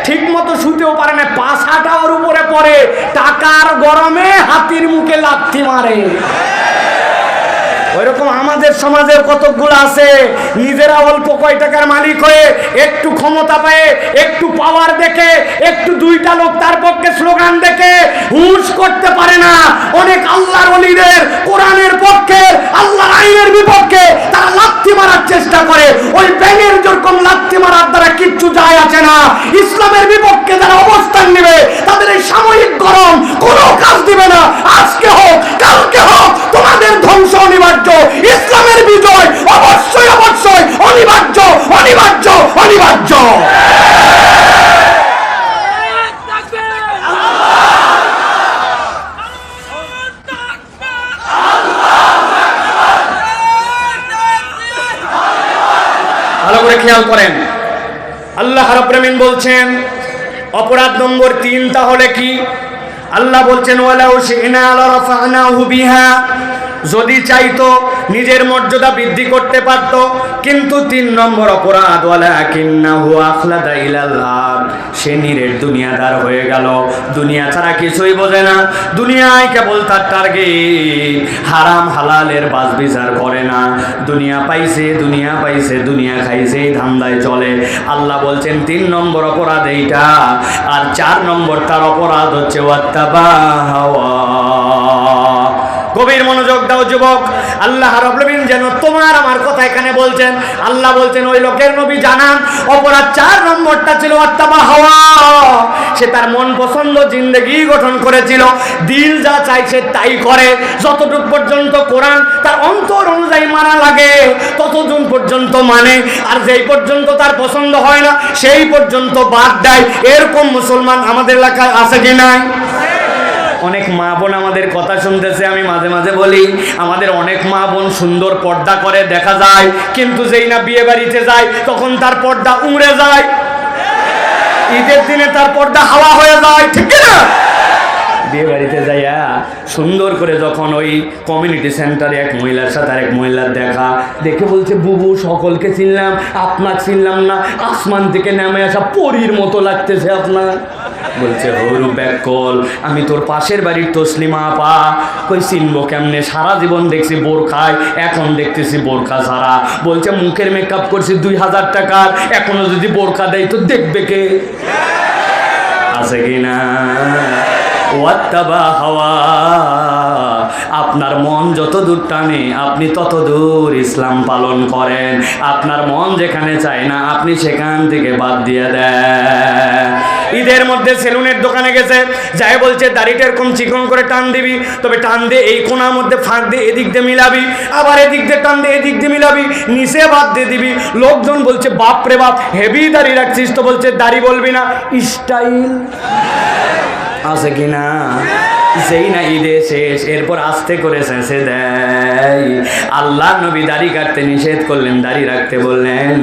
ঠিক মতো শুতেও পারে না, পাছাটা ওর উপরে পড়ে, টাকার গরমে হাতির মুখে লাথি মারে। ওইরকম আমাদের সমাজের কতকগুলো আছে, নিজেরা অল্প কয় টাকার মালিক হয়ে একটু ক্ষমতা পায়, একটু পাওয়ার দেখে, একটু 2টা লোক তার পক্ষে স্লোগান দেখে হুঁশ করতে পারে না। অনেক আল্লাহর ওলিদের কোরআনের পক্ষে, আল্লাহর আইনের বিপক্ষে তারা লাথি মারার চেষ্টা করে। ওই ব্যাঙের যেরকম লাথি মারার দ্বারা কিচ্ছু যায় আসে না, ইসলামের বিপক্ষে যারা অবস্থান নেবে তাদের এই সাময়িক গরম কোনো কাজ দিবে না। আজকে হোক কালকে হোক তোমাদের ধ্বংস অনিবার্য, ইসলামের বিজয় অবশ্যই অবশ্যই অনিবার্য, অনিবার্য, অনিবার্য। ভালো করে খেয়াল করেন, আল্লাহ রাব্বুল আমিন বলছেন অপরাধ নম্বর 3 তাহলে কি? আল্লাহ বলছেন, ওয়ালাউ শি'না লারাফা'নাহু বিহা, যদি চাইতো নিজের মর্যাদা বৃদ্ধি করতে পারত। কিন্তু 3 নম্বর অপরাধ, ওয়ালাকিন্নাহু আখলাদা ইলাল আরদ, সে নিরেট দুনিয়াদার হয়ে গেল, দুনিয়া ছাড়া কিছুই বোঝে না, দুনিয়ায় কেবল তার টার্গেট, হারাম হালালের বাজ বিচার করে না, দুনিয়া পাইছে দুনিয়া পাইছে দুনিয়া খাইছে, এই ধান্দায় চলে। আল্লাহ বলছেন 3 নম্বর অপরাধ এইটা। আর 4 নম্বর তার অপরাধ হচ্ছে ওয়াত্তাবা হাওয়া। গভীর মনোযোগ দাও যুবক, আল্লাহ রাব্বুল আমিন যেন তোমার আমার কথা এখানে বলছেন। আল্লাহ বলছেন ওই লোকের নবী জানান অপরাধ 4 নম্বরটা ছিল ওয়াত্তাবা হাওয়া। সে তার মন পছন্দ জিন্দেগি গঠন করেছিল, দিল যা চাইছে তাই করে। যতটুকু পর্যন্ত কোরআন তার অন্তর অনুযায়ী মানা লাগে ততদিন পর্যন্ত মানে, আর যেই পর্যন্ত তার পছন্দ হয় না সেই পর্যন্ত বাদ দেয়। এরকম মুসলমান আমাদের এলাকায় আছে কি নাই? অনেক মা বোন আমাদের কথা শুনতেছে। আমি মাঝে মাঝে বলি আমাদের অনেক মা বোন সুন্দর পর্দা করে দেখা যায়, কিন্তু যেই না বিয়ে বাড়িতে যায় তখন তার পর্দা উড়ে যায়, ঈদের দিনে তার পর্দা হাওয়া হয়ে যায়, ঠিক না? বিয়ে বাড়িতে যাইয়া সুন্দর করে যখন ওই কমিউনিটি সেন্টারে এক মহিলার সাথে আরেক মহিলার দেখা, দেখে বলছে, বুবু সকলকে চিনলাম, আপনার চিনলাম না, আসমান থেকে নেমে আসা পরীর মতো লাগতেছে আপনার। বলছে, হরু ব্যাকল, আমি তোর পাশের বাড়ির তসলিমা আপা। কই চিনবো কেমনে, সারা জীবন দেখছি বোরখায়, এখন দেখতেছি বোরখা ছাড়া। বলছে, মুখের মেকআপ করছি 2000 টাকার, এখনো যদি বোরখা দেয় তো দেখবে কে? আছে কিনা? ওয়াত্তাবা হাওয়া, আপনার মন যত দূর টানে আপনি তত দূর ইসলাম পালন করেন। আপনার মন যেখানে চায় না আপনি সেখান থেকে বাদ দিয়ে দেন। ঈদের মধ্যে সেলুনের দোকানে গেছে, যাই বলছে দাড়িটা এরকম চিকন করে টান দিবি, তবে টান দিয়ে এই কোনার মধ্যে ফাঁক দিয়ে এদিক দিয়ে মিলাবি, আবার এদিক দিয়ে টান দিয়ে এদিক দিয়ে মিলাবি, নিচে বাদ দিয়ে দিবি। লোকজন বলছে, বাপ রে বাপ হেভি দাড়ি রাখছিস তো। বলছে, দাড়ি বলবি না, স্টাইল। আছে কিনা? যেই না ঈদে শেষ, এরপর আস্তে করে শেষে দেয়। আল্লাহ নবী দাড়ি কাটতে নিষেধ করলেন, দাড়ি রাখতে বললেন,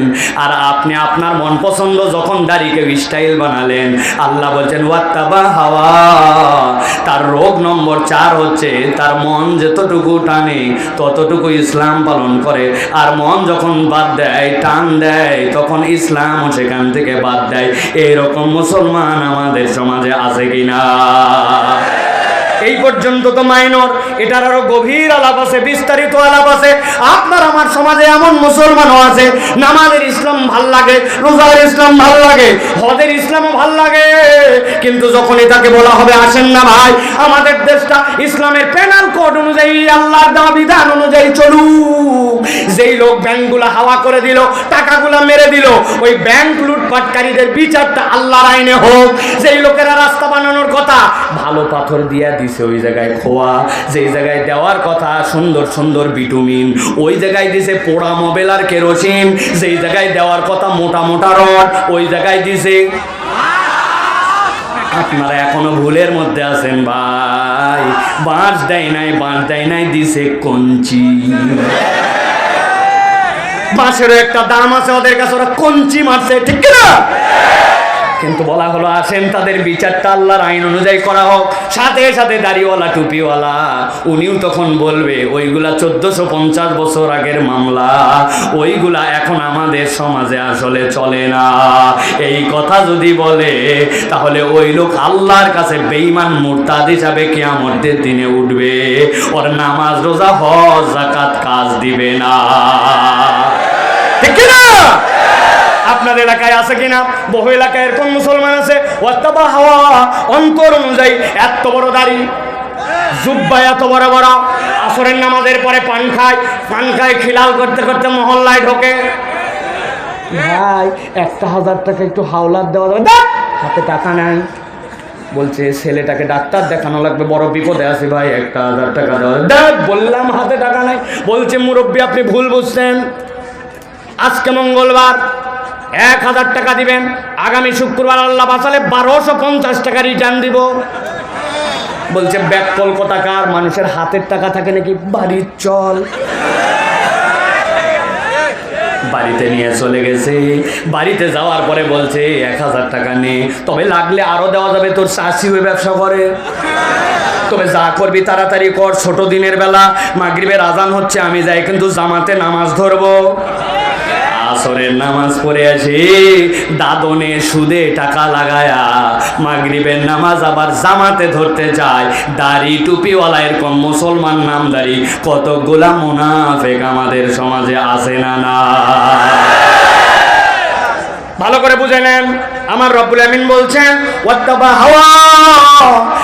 আর আপনি আপনার মন পছন্দ যখন দাড়িকে স্টাইল বানালেন। আল্লাহ বলছেন ওয়াত্তাবা হাওয়া, তার রোগ নম্বর 4 হচ্ছে তার মন যতটুকু টানে ততটুকু ইসলাম পালন করে, আর মন যখন বাদ দেয় টান দেয় তখন ইসলামও সেখান থেকে বাদ দেয়। এরকম মুসলমান আমাদের সমাজে আছে কিনা? এই পর্যন্ত তো মাইনর, এটার আরো গভীর আলাপ আছে, বিস্তারিত আলাপ আছে। আপনার আমার সমাজে এমন মুসলমানও আছে, নামাজের ইসলাম ভাল লাগে, রোজার ইসলাম ভাল লাগে, হজের ইসলামও ভাল লাগে, কিন্তু যখনই তাকে বলা হবে আসেন না ভাই আমাদের দেশটা ইসলামের পেনাল কোড অনুযায়ী, আল্লাহর দেওয়া বিধান অনুযায়ী চলুক, যেই লোক ব্যাংকগুলো হাওয়া করে দিল, টাকাগুলো মেরে দিল, ওই ব্যাংক লুটপাটকারীদের বিচারটা আল্লাহর আইনে হোক। যেই লোকেরা রাস্তা বানানোর কথা ভালো পাথর দিয়া দিছে ওই জায়গায় খোয়া, যেই জায়গায় দেওয়ার কথা সুন্দর সুন্দর বিটুমিন ওই জায়গায় দিছে পোড়া মোবাইল আর কেরোসিন, যেই জায়গায় দেওয়ার কথা মোটা মোটা রড ওই জায়গায় দিছে। আপনারা এখনো ভুলের মধ্যে আছেন ভাই, বাঁশ দেয় নাই, বাঁশ দেয় নাই, দিছে কঞ্চি। বাঁশেরও একটা দাম আছে ওদের কাছে, ওরা কঞ্চি মারছে, ঠিক না? কিন্তু বলা হলো আসেন তাদের বিচারটা আল্লাহর আইন অনুযায়ী করা হোক। সাথে সাথে দাড়িওয়ালা টুপিওয়ালা উনিও তখন বলবে ওইগুলা 1450 বছর আগের মামলা, ওইগুলা এখন আমাদের সমাজে আসলে চলে না। এই কথা যদি বলে তাহলে ওই লোক আল্লাহর কাছে বেঈমান মুরতাদ হিসাবে কিয়ামতের দিনে উঠবে, ওর নামাজ রোজা হজ যাকাত কাজ দিবে না, ঠিক না? আপনার এলাকায় আছে কিনা? বহু এলাকায় এরকম মুসলমান আছে ওয়াত্তাবা হাওয়া, অন্তর অনুযায়ী এত বড় দাড়ি, জুব্বা এত বড় বড়, আসরের নামাজের পরে পান খায় খিলাল করতে করতে মহল্লায় ঢোকে। ভাই 1000 টাকা একটু হাওলাত দেওয়া যাবে? হাতে টাকা নাই, বলছে ছেলেটাকে ডাক্তার দেখানো লাগবে, বড় বিপদে আছে ভাই, 1000 টাকা দেওয়া। বললাম হাতে টাকা নাই, বলছে মুরব্বী আপনি ভুল বুঝছেন, আজকে মঙ্গলবার 1000 টাকা দিবেন, আগামী শুক্রবার আল্লাহ বাঁচালে 1250 টাকা রিটার্ন দিব। বলছে ব্যাক কলকাতাকার মানুষের হাতের টাকা থাকে নাকি? বাড়ির চল, বাড়িতে নিয়ে চলে গেছে। বাড়িতে যাওয়ার পরে বলছে 1000 টাকা নে, তবে লাগলে আরো দেওয়া যাবে, তোর চাষি ওই ব্যবসা করে, তবে যা করবি তাড়াতাড়ি কর, ছোট দিনের বেলা মাগরিবের আজান হচ্ছে, আমি যাই কিন্তু জামাতে নামাজ ধরবো। আসরের নামাজ পড়ে আসি, দাদনে সুদে টাকা লাগায়া মাগরিবের নামাজ আবার জামাতে ধরতে যায়। দাড়ি টুপিওয়ালা এরকম মুসলমান নামদারি কতগুলা মুনাফিক আমাদের সমাজে আছে না? না, ভালো করে বুঝে নেন। আমার রব্বুল আমিন বলছেন ওয়াত্তাবা হাওয়া,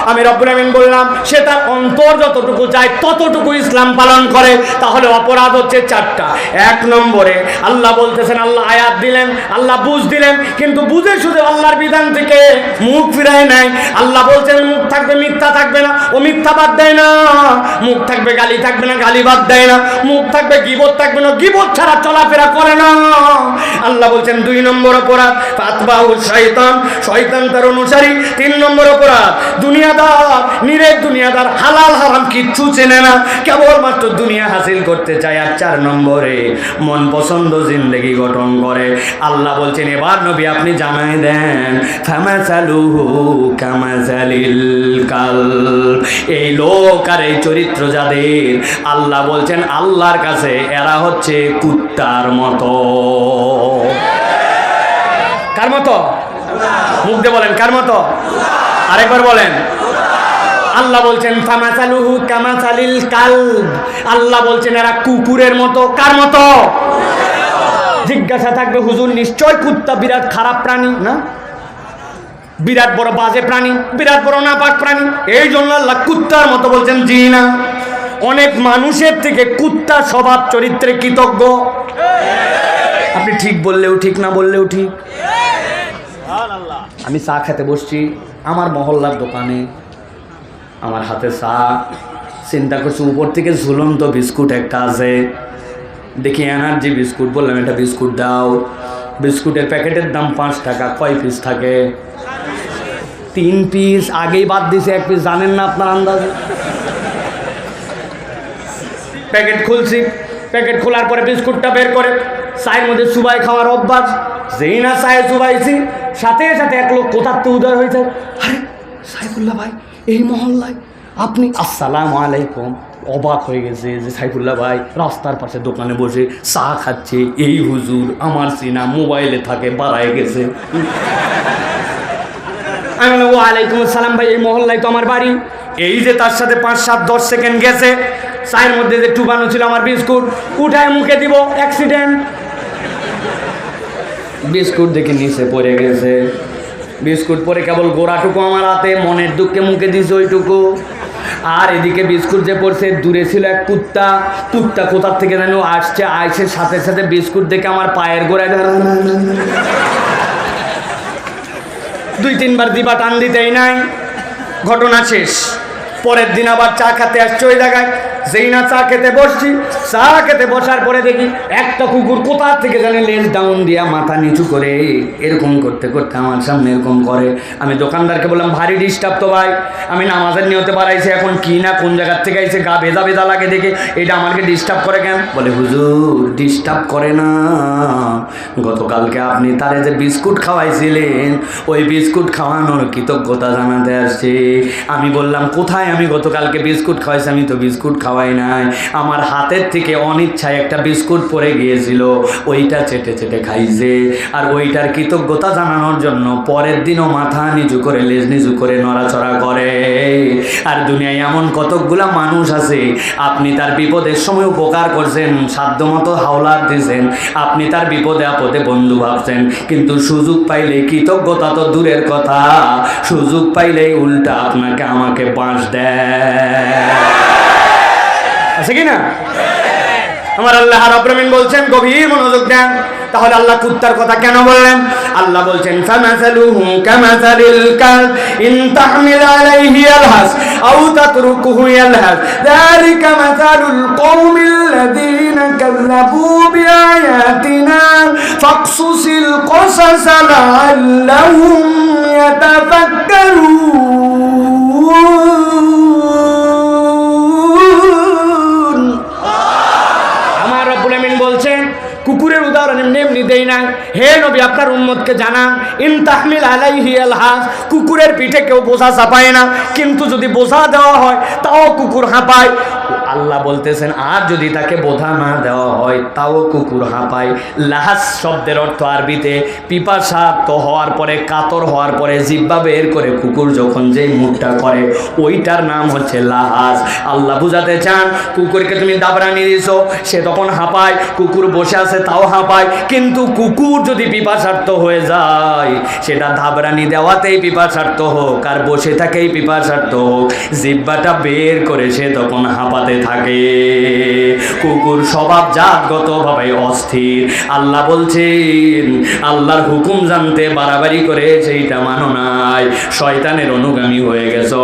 আমি রব্বুল আমিন বললাম সে তার অন্তর যতটুকু চায় ততটুকু ইসলাম পালন করে, তাহলে অপরাধ হচ্ছে 4টা। 1 নম্বরে আল্লাহ বলতেছেন, আল্লাহ আয়াত দিলেন, আল্লাহ বুঝ দিলেন, কিন্তু বুঝে শুধু আল্লাহর বিধান থেকে মুখ ফিরায় নাই। আল্লাহ বলছেন মুখ থাকবে, মিথ্যা থাকবে না, ও মিথ্যা বাদ দেয় না। মুখ থাকবে, গালি থাকবে না, গালি বাদ দেয় না। মুখ থাকবে, গীবত থাকবে না, গীবত ছাড়া চলাফেরা করে না। আল্লাহ বলছেন 2 নম্বর অপরাধ ফাতবাউ শয়তান, শয়তান তার অনুসারী। 3 নম্বর অপরাধ দুনিয়াদার, নিরেট দুনিয়াদার, হালাল হারাম কিচ্ছু চেনে না, কেবলমাত্র দুনিয়া হাসিল করতে চায়। আর 4 নম্বরে মন পছন্দ জিন্দেগি গঠন করে। আল্লাহ বলছেন এবার নবী আপনি জানাই দেন ফামাসালুহু কামাসালিল কালব, এই লোক আর এই চরিত্র যাদের, আল্লাহ বলছেন আল্লাহর কাছে এরা হচ্ছে কুত্তার মতো। কার মতো? মুখ দিয়ে বলেন কার মতো? আরেকবার বলেন। আল্লাহ বলছেন ফামাসালুহু কামাসালিল কালব, আল্লাহ বলছেন এরা কুকুরের মতো। কার মতো? জিজ্ঞাসা থাকবে হুজুর নিশ্চয় কুত্তা বিরাট খারাপ প্রাণী না? বিরাট বড় বাজে প্রাণী, বিরাট বড় নাপাক প্রাণী, এই জন্য আল্লাহ কুত্তার মতো বলছেন? জি না, অনেক মানুষের থেকে কুত্তা স্বভাব চরিত্রে কৃতজ্ঞ। আপনি ঠিক বললেও ঠিক, না বললেও ঠিক। আমি চা খেতে বসছি আমার মহল্লার দোকানে, আমার হাতে চা, চিন্তা করছি উপর থেকে ঝুলন্ত বিস্কুট একটা আছে, দেখি এনার্জি বিস্কুট, বললাম এটা বিস্কুট দাও। বিস্কুটের প্যাকেটের দাম 5 টাকা। কয় পিস থাকে? 3 পিস। আগেই বাদ দিছে 1 পিস, জানেন না আপনার আন্দাজে? প্যাকেট খুলছি, প্যাকেট খোলার পরে বিস্কুটটা বের করে চায়ের মধ্যে চুবাই খাওয়ার অভ্যাস। যেই না চায়ে চুবাইছি, সাথে সাথে এক লোক কোথার তো উদয় হয়েছে, আরে সাইফুল্লাহ ভাই এই মহল্লায় আপনি? আসসালামু আলাইকুম। অবাক হয়ে গেছে যে সাইফুল্লাহ ভাই রাস্তার পাশে দোকানে বসে চা খাচ্ছে, এই হুজুর আমার সিনা মোবাইলে থাকে, বাড়ায় গেছে। আমি বললাম ওয়ালাইকুম আসসালাম ভাই, এই মহল্লায় তো আমার বাড়ি। এই যে তার সাথে 5-7-10 সেকেন্ড গেছে, চায়ের মধ্যে যে টুবানো ছিল আমার বিস্কুট, উঠায় মুখে দিব, অ্যাক্সিডেন্ট। বিস্কুট দেখে নিচে পড়ে গেছে, বিস্কুট পরে কেবল গোড়াটুকু আমার হাতে, মনের দুঃখে মুখে দিছে ওইটুকু। আর এদিকে বিস্কুট যে পড়ছে, দূরে ছিল এক কুত্তা, কুত্তা কোথার থেকে যেন আসছে, আইসের সাথে সাথে বিস্কুট দেখে আমার পায়ের গোড়ায় 2-3 বার দিবা টান দিতেই নাই, ঘটনা শেষ। পরের দিন আবার চা খেতে আসছে ওই জায়গায়, যেই না চা খেতে বসছি, চা খেতে বসার পরে দেখি একটা কুকুর কোথা থেকে জানে লেজ ডাউন দিয়া মাথা নিচু করে এরকম করতে করতে আমার সামনে এরকম করে। আমি দোকানদারকে বললাম, ভারী ডিস্টার্ব তো ভাই, আমি নামাজের নিয়তে বাড়াইছি, এখন কি না কোন জায়গার থেকে আইছে, গা ভেজা ভেজা লাগে দেখে, এটা আমাকে ডিস্টার্ব করে কেন? বলে, হুজুর ডিস্টার্ব করে না, গতকালকে আপনি তারে যে বিস্কুট খাওয়াইছিলেন, ওই বিস্কুট খাওয়ানোর কৃতজ্ঞতা জানাতে আসছে। আমি বললাম, কোথায় আমি গতকালকে বিস্কুট খাওয়াইছি? আমি তো বিস্কুট খাওয়াই নাই, আমার হাতের থেকে অনিচ্ছায় একটা বিস্কুট পড়ে গিয়েছিল, ওইটা চেটে চেটে খাইছে। আর ওইটার কৃতজ্ঞতা জানানোর জন্য পরের দিনও মাথা নিচু করে লেজ নিচু করে নড়াচড়া করে। আর দুনিয়ায় এমন কতকগুলা মানুষ আছে, আপনি তার বিপদের সময় উপকার করছেন, সাধ্যমতো হাওলাত দিয়েছেন, আপনি তার বিপদে আপদে বন্ধু ভাবছেন, কিন্তু সুযোগ পাইলে, কৃতজ্ঞতা তো দূরের কথা, সুযোগ পাইলেই উল্টা আপনাকে আমাকে বাঁশ দেয়। আছে কি না? আমার আল্লাহ রাব্বুল আলামিন বলছেন, গভীর মনোযোগ দেন। তাহলে আল্লাহ কুত্তার কথা কেন বললেন? আল্লাহ বলছেন, ফামাসালুহু কামাসালিল কালব ইন তাহমিল আলাইহি ইয়ালহাস আও তাতরুকুহু ইয়ালহাস যালিকা মাসালুল কওমিল্লাযীনা কাযযাবু বিআয়াতিনা ফাকসুসিল কসাস লাআল্লাহুম ইয়াতাফাক্কারুন। আমার রব্বুল আমিন বলছেন, কুকুরের উদাহরণ এমনি এমনি দেই না, হে নবী আপনার উম্মতকে জানান, ইন তাহমিল আলাইহি আলহাস, কুকুরের পিঠে কেউ বোঝা চাপায় না, কিন্তু যদি বোঝা দেওয়া হয় তাও কুকুর হাঁপায়। আল্লাহ বলতেছেন, আর যদি তাকে বোঝা না দেওয়া হয় তাও কুকুর হাঁপায়। লাহাস শব্দের অর্থ আরবিতে পিপাসার্ত হওয়ার পরে, কাতর হওয়ার পরে জিহ্বা বের করে কুকুর যখন যেই মুখটা করে, ওইটার নাম হচ্ছে লাহাস। আল্লাহ বুঝাতে চান, কুকুরকে তুমি দাবরানি দিছো, সে তখন হাঁপায়, কুকুর বসে আছে তাও হাঁপায়, কিন্তু কুকুর যদি পিপাসার্ত হয়ে যায়, সেটা ধাবরানি দেওয়াতেই পিপাসার্ত হোক আর বসে থাকেই পিপাসার্ত হোক, জিহ্বাটা বের করে সে তখন হাঁপাতে থাকে। কুকুর স্বভাবজাতগতভাবে অস্থির। আল্লাহ বলছেন, আল্লাহর হুকুম জানতে বাড়াবাড়ি করে সেইটা মানো নাই, শয়তানের অনুগামী হয়ে গেছো।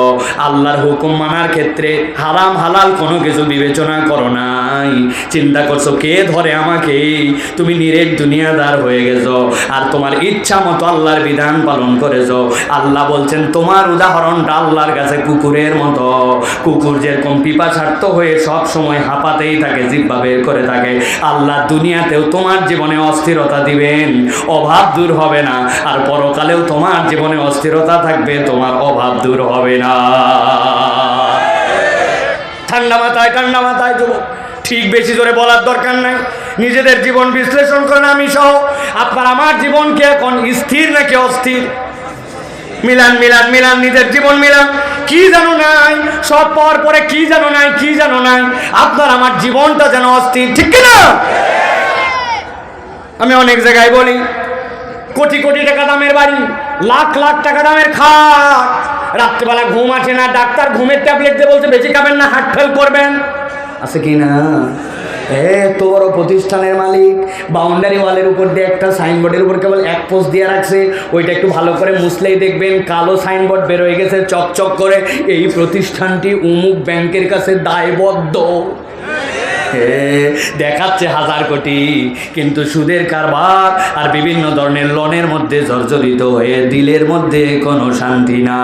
আল্লাহর হুকুম মানার ক্ষেত্রে হারাম হালাল কোনো কিছু বিবেচনা করো নাই, চিন্তা করছো কে ধরে আমাকে, তুমি নিরেট দুনিয়াদার হয়ে গেছো, আর তোমার ইচ্ছা মতো আল্লাহর বিধান পালন করেছো। আল্লাহ বলছেন, তোমার উদাহরণটা আল্লাহর কাছে কুকুরের মতো। কুকুর যেরকম পিপাসার্ত হয়ে সব সময় হাঁপাতেই থাকে, জিহ্বা বের করে থাকে, আল্লাহ দুনিয়াতেও তোমার জীবনে অস্থিরতা দিবেন, অভাব দূর হবে না, আর পরকালেও তোমার জীবনে অস্থিরতা থাকবে, তোমার অভাব দূর হবে না। ঠান্ডা মাথায় যুবক, ঠিক বেশি জোরে বলার দরকার নাই, নিজেদের জীবন বিশ্লেষণ করেন, আমি সহ আপনার আমার জীবন কি এখন স্থির নাকি অস্থির? মিলান মিলান মিলান, নিজের জীবন মিলান। কি জানো নাই, সব পর পরে কি জানো নাই, কি জানো নাই, আপনার আমার জীবনটা যেন অস্থির, ঠিক কিনা? আমি অনেক জায়গায় বলি, কোটি কোটি টাকা দামের বাড়ি, লাখ লাখ টাকা দামের খাট, রাত্রেবেলা ঘুম আসে না, ডাক্তার ঘুমের ট্যাবলেট দিয়ে বলছে বেশি খাবেন না, হার্ট ফেল করবেন। আছে কি না? এত বড় প্রতিষ্ঠানের মালিক, বাউন্ডারি ওয়ালের উপর দিয়ে একটা সাইনবোর্ডের উপর কেবল এক পোস্ট দিয়ে রাখছে, ওইটা একটু ভালো করে মুছলেই দেখবেন কালো সাইনবোর্ড বের হয়ে গেছে চকচক করে, এই প্রতিষ্ঠানটি অমুক ব্যাংকের কাছে দায়বদ্ধ। দেখাচ্ছে 1000 কোটি, কিন্তু সুদের কারবার আর বিভিন্ন ধরনের লোনের মধ্যে জর্জরিত হয়ে দিলের মধ্যে কোনো শান্তি না।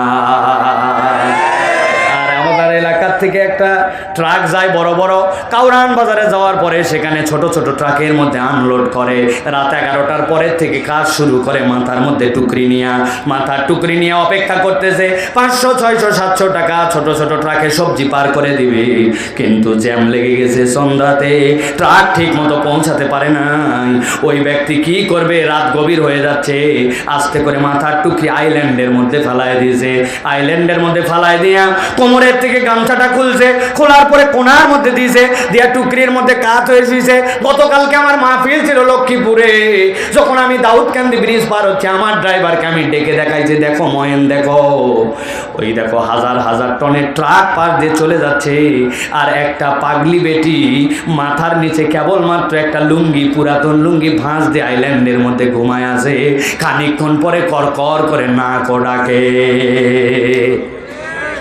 এলাকার থেকে একটা ট্রাক যায় বড় বড়, কাউরান বাজারে যাওয়ার পরে সেখানে ছোট ছোট ট্রাকের মধ্যে আনলোড করে। রাত 11টার পরের থেকে কাজ শুরু করে, মাথার মধ্যে টুকরি নিয়ে, মাথার টুকরি নিয়ে অপেক্ষা করতেছে 500 600 700 টাকা ছোট ছোট ট্রাকে সবজি পার করে দিবে, কিন্তু জ্যাম লেগে গেছে, সন্ধ্যাতে ট্রাক ঠিক মতো পৌঁছাতে পারে নাই। ওই ব্যক্তি কি করবে, রাত গভীর হয়ে যাচ্ছে, আস্তে করে মাথার টুকরি আইল্যান্ডের মধ্যে ফেলায় দিয়েছে। আইল্যান্ডের মধ্যে ফেলায় দিয়া কোমরের থেকে গামছাটা খুলছে, খোলার পরে কোনার মধ্যে দিয়েছে, দিয়া টুকরির মধ্যে কাত হয়ে শুয়েছে। গতকালকে আমার মাহফিল ছিল লক্ষ্মীপুরে, যখন আমি দাউদকান্দি ব্রিজ পার হচ্ছে, আমার ড্রাইভারকে আমি ডেকে দেখাইছি, দেখো ময়েন দেখো, ওই দেখো হাজার হাজার টনের ট্রাক পার দিয়ে চলে যাচ্ছে, আর একটা পাগলি বেটি মাথার নিচে কেবলমাত্র একটা লুঙ্গি, পুরাতন লুঙ্গি ভাঁজ দিয়ে আইল্যান্ডের মধ্যে ঘুমায় আছে। খানিকক্ষণ পরে করকর করে নাক ডাকে।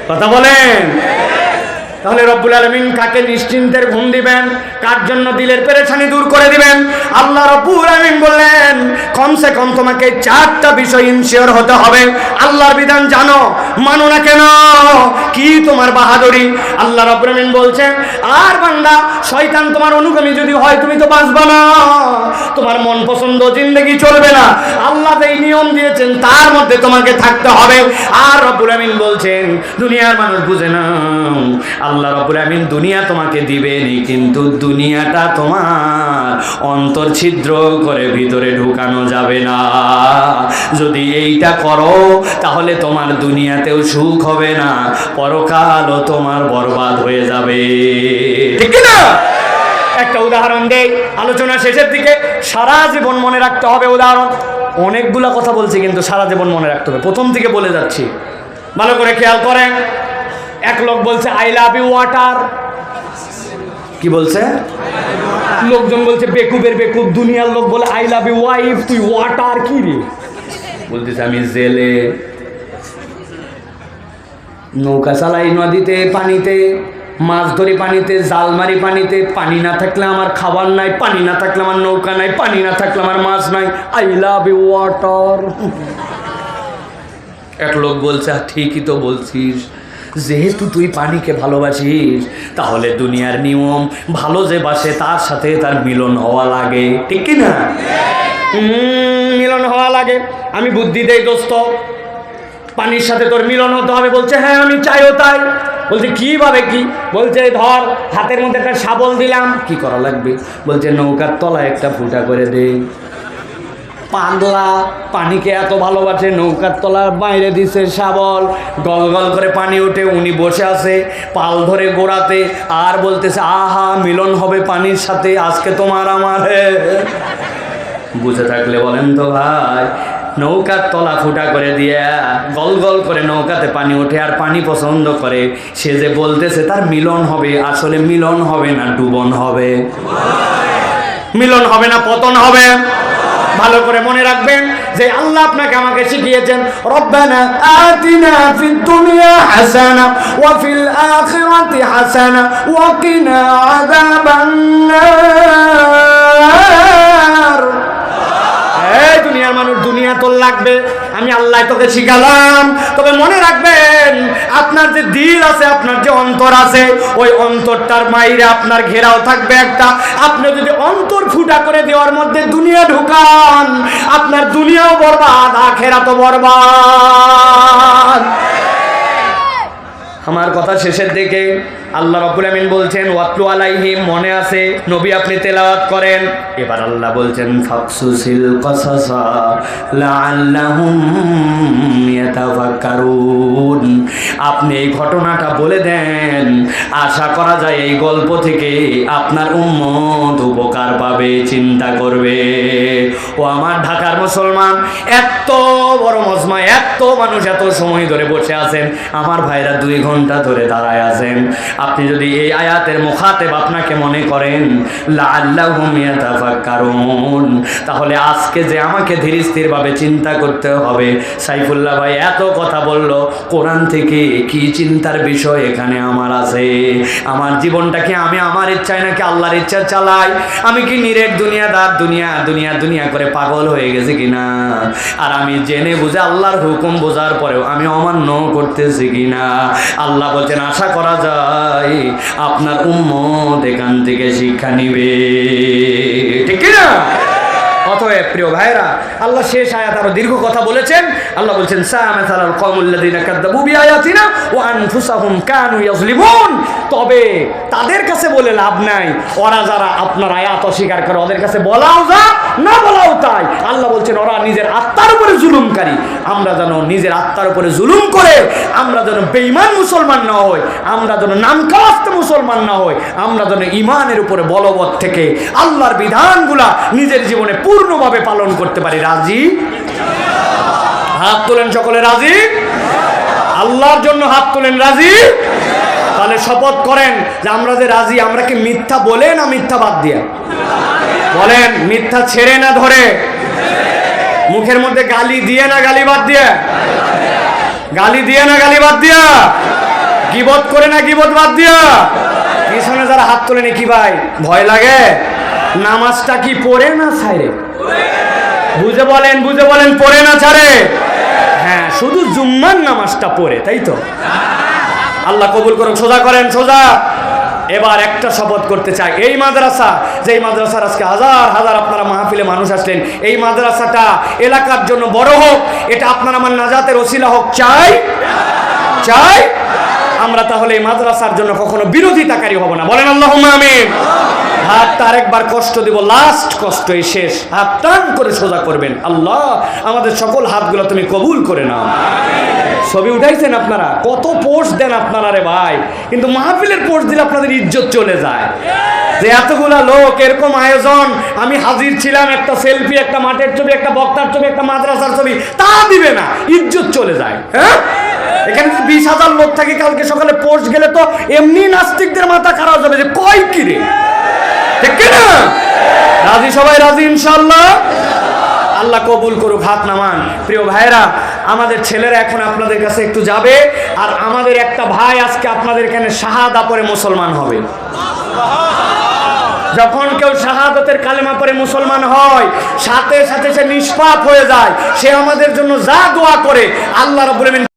কথা বলেন। তাহলে রব্বুল আলামিন কাকে নিশ্চিন্তের ঘুম দিবেন, কার জন্য দিলের পেরেশানি দূর করে দিবেন? আল্লাহ রব্বুল আলামিন বললেন কমসে কম তোমাকে 4টা বিষয় ইনশিওর হতে হবে। আল্লাহর বিধান জানো, মানো না কেন? কি তোমার বাহাদুরি? আল্লাহ রব্বুল আলামিন বলছেন, আর বান্দা শয়তান তোমার অনুগামী যদি হয় তুমি তো বাঁচবা না, তোমার মন পছন্দ জিন্দেগি চলবে না। আল্লাহ যেই নিয়ম দিয়েছেন তার মধ্যে তোমাকে থাকতে হবে। আর রব্বুল আমিন বলছেন দুনিয়ার মানুষ বুঝে না, আল্লাহ রব্বুল আমিন দুনিয়া তোমাকে দিবেনই, কিন্তু দুনিয়াটা তোমার অন্তর ছিদ্র করে ভিতরে ঢুকানো যাবে না। যদি এইটা করো তাহলে তোমার দুনিয়াতেও সুখ হবে না, পরকালও তোমার বরবাদ হয়ে যাবে। ঠিক না? একটা উদাহরণ দেই আলোচনা শেষের দিকে, সারা জীবন মনে রাখতে হবে উদাহরণ। অনেকগুলা কথা বলছি কিন্তু সারা জীবন মনে রাখতে হবে, প্রথম থেকে বলে যাচ্ছি, ভালো করে খেয়াল করেন। এক লোক বলছে আই লাভ ইউ ওয়াটার। কি বলছে? লোকজন বলছে বেকুবের বেকুব। দুনিয়ার লোক বলে আই লাভ ইউ ওয়াইফ, তুই ওয়াটার কি রে? বলতেছে আমি জেলে, নৌকা চালাই নদীতে, পানিতে মাছ ধরি, পানিতে জাল মারি, পানিতে পানি না থাকলে আমার খাবার নাই, পানি না থাকলে আমার নৌকা নাই, পানি না থাকলে আমার মাছ নাই। I love you water. এক লোক বলছে ঠিকই তো বলছিস, যেহেতু তুই পানিকে ভালোবাসিস তাহলে দুনিয়ার নিয়ম ভালো যে বাসে তার সাথে তার মিলন হওয়া লাগে। ঠিক কি না? মিলন হওয়া লাগে। আমি বুদ্ধি দেই দোস্ত, পানির সাথে তোর মিলন হতে হবে। বলছে হ্যাঁ আমি চাইও তাই। বলছে কিভাবে কি? বলছে ধর হাতের মধ্যে একটা শাবল দিলাম, কি করা লাগবে? বলছে নৌকার তলায় একটা ফুটা করে দে। পাগলা পানিকে এত ভালোবাসে, নৌকার তলার বাইরে দিছে শাবল, গল গল করে পানি উঠে, উনি বসে আছে পাল ধরে গোড়াতে আর বলতেছে আহা মিলন হবে পানির সাথে আজকে তোমার আমার। বুঝে থাকলে বলেন তো ভাই, নৌকার তলা ফুটা করে দিয়া গল গল করে নৌকাতে পানি ওঠে আর পানি পছন্দ করে, সে যে বলতেছে তার মিলন হবে, আসলে মিলন হবে না ডুবন হবে। মিলন হবে না পতন হবে। ভালো করে মনে রাখবেন যে আল্লাহ আপনাকে আমাকে শিখিয়েছেন রব্বানা আতিনা ফিদ দুনিয়া হাসানা ওয়া ফিল আখিরাতি হাসানা ওয়া কিনা আযাবান নার। এই দুনিয়ার মানুষ, দুনিয়া তোর লাগবে, আমি আল্লাহ তোকে শিখালাম। তবে মনে রাখবেন আপনার যে দিল আছে, আপনার যে অন্তর আছে, ওই অন্তরটার মাইরে আপনার ঘেরাও থাকবে একটা। আপনি যদি অন্তর ফুটা করে দেওয়ার মধ্যে দুনিয়া ঢুকান, আপনার দুনিয়াও বরবাদ, আখিরাতও বরবাদ। আমার কথা শেষের দিকে আল্লাহ রাব্বুল আমিন বলছেন ওয়াতলু আলাইহিম, মনে আছে নবী আপনি তেলাওয়াত করেন। এবার আল্লাহ বলছেন ফাকসুসিল কাসাসা লাআল্লাহুম ইয়াতাফাক্কারুন, আপনি এই ঘটনাটা বলে দেন, আশা করা যায় এই গল্প থেকে আপনার উম্মত উপকার পাবে, চিন্তা করবে। ও আমার ঢাকার মুসলমান, এত বড় মজমা, এত মানুষ এত সময় ধরে বসে আছেন, আমার ভাইরা 2 ঘন্টা ধরে দাঁড়ায় আছেন। আপনি যদি এই আয়াতের মুখাতেব আপনাকে মনে করেন লাআল্লাহুম ইয়াতাফাক্কারুন, তাহলে আজকে যে আমাকে ধীর স্থির ভাবে চিন্তা করতে হবে। সাইফুল্লাহ ভাই এত কথা বলল, কোরআন থেকে কি চিন্তার বিষয় এখানে আমার আছে? আমার জীবনটা কি আমি আমার ইচ্ছায় নাকি আল্লাহর ইচ্ছা চালাই? আমি কি নিরেট দুনিয়াদার, দুনিয়া দুনিয়া দুনিয়া করে পাগল হয়ে গেছি কিনা? আর আমি জেনে বুঝে আল্লাহর হুকুম বোঝার পরেও আমি অমান্য করতেছি কিনা? আল্লাহ বলছেন আশা করা যায় আপনার উম্মত এখান থেকে শিক্ষা নিবে। ঠিক না? অতএব প্রিয় ভাইরা, আল্লাহ শেষ আয়াত আরো দীর্ঘ কথা বলেছেন। আল্লাহ বলছেন সামাসালাল কওমুল্লাযিনা কাযযাবু বিআয়াতিনা ওয়া আনফুসাহুম কানু ইয়াযলিমুন, তবে তাদের কাছে বলে লাভ নাই, ওরা যারা আপনার আয়াত অস্বীকার করে ওদের কাছে বলাও যা না বলাও তাই। আল্লাহ বলছেন ওরা নিজের আত্মার উপরে জুলুমকারী। আমরা যেন নিজের আত্মার উপরে জুলুম করে আমরা যেন বেঈমান মুসলমান না হই, আমরা যেন নামকাওয়াস্তে মুসলমান না হই, আমরা যেন ঈমানের উপরে বলবৎ থেকে আল্লাহর বিধানগুলা নিজের জীবনে পূর্ণভাবে পালন করতে পারি। রাজি? হাত তোলেন সকলে, রাজি? আল্লাহর জন্য হাত তোলেন, রাজি? তাহলে শপথ করেন যে আমরা যে রাজি, আমরা কি মিথ্যা বলে না মিথ্যা বাদ দিয়া? বলেন, মিথ্যা ছেড়ে না ধরে? মুখের মধ্যে গালি দিয়ে না গালি বাদ দিয়ে? গালি দিয়ে না গালি বাদ দিয়া? গীবত করে না গীবত বাদ দিয়া পিছনে যারা হাত তোলেনি কি ভাই ভয় লাগে? নামাজটা কি পড়ে না ছাড়ে? বুঝে বলেন পড়ে না ছাড়ে? হ্যাঁ, শুধু জুম্মার নামাজটা পড়ে, তাই তো? আল্লাহ কবুল করুন। সোজা করেন, সোজা। এবার একটা শপথ করতে চাই, এই মাদ্রাসা, যেই মাদ্রাসার আজকে হাজার হাজার আপনারা মাহফিলে মানুষ আসলেন, এই মাদ্রাসাটা এলাকার জন্য বড় হোক, এটা আপনার আমার নাজাতের ওসিলা হোক, চাই? আমরা তাহলে এই মাদ্রাসার জন্য কখনো বিরোধিতাকারী হব না। বলেন আল্লাহুম্মা আমিন। হাতটা আরেকবার কষ্ট দিব, লাস্ট কষ্ট, এই শেষ। হাত টান করে সোজা করবেন। আল্লাহ আমাদের সকল হাতগুলো তুমি কবুল করে নাও। ছবি উঠাইছেন আপনারা, কত পোস্ট দেন আপনারা রে ভাই, কিন্তু মাহফিলের পোস্ট দিলে আপনাদের ইজ্জত চলে যায়। যে এতগুলা লোক, এরকম আয়োজন, আমি হাজির ছিলাম, একটা সেলফি, একটা মাঠের ছবি, একটা বক্তার ছবি, একটা মাদ্রাসার ছবি, তা দিবে না, ইজ্জত চলে যায়। হ্যাঁ, এখানে 20,000 লোক থাকে, কালকে সকালে পোস্ট গেলে তো এমনি নাস্তিকদের মাথা খারাপ যাবে যে কয় কি রে, ঠিক না? রাজি সবাই? রাজি ইনশাআল্লাহ? আল্লাহ কবুল করুক। হাত নামান। প্রিয় ভাইরা, আমাদের ছেলেরা এখন আপনাদের কাছে একটু যাবে, আর আমাদের একটা ভাই আজকে আপনাদের এখানে শাহাদা পড়ে মুসলমান হবে। যখন কেউ শাহাদাতের কালেমা পড়ে মুসলমান হয়, সাথে সাথে সে নিষ্পাপ হয়ে যায়। সে আমাদের জন্য যা দোয়া করে আল্লাহ রাব্বুল আলামিন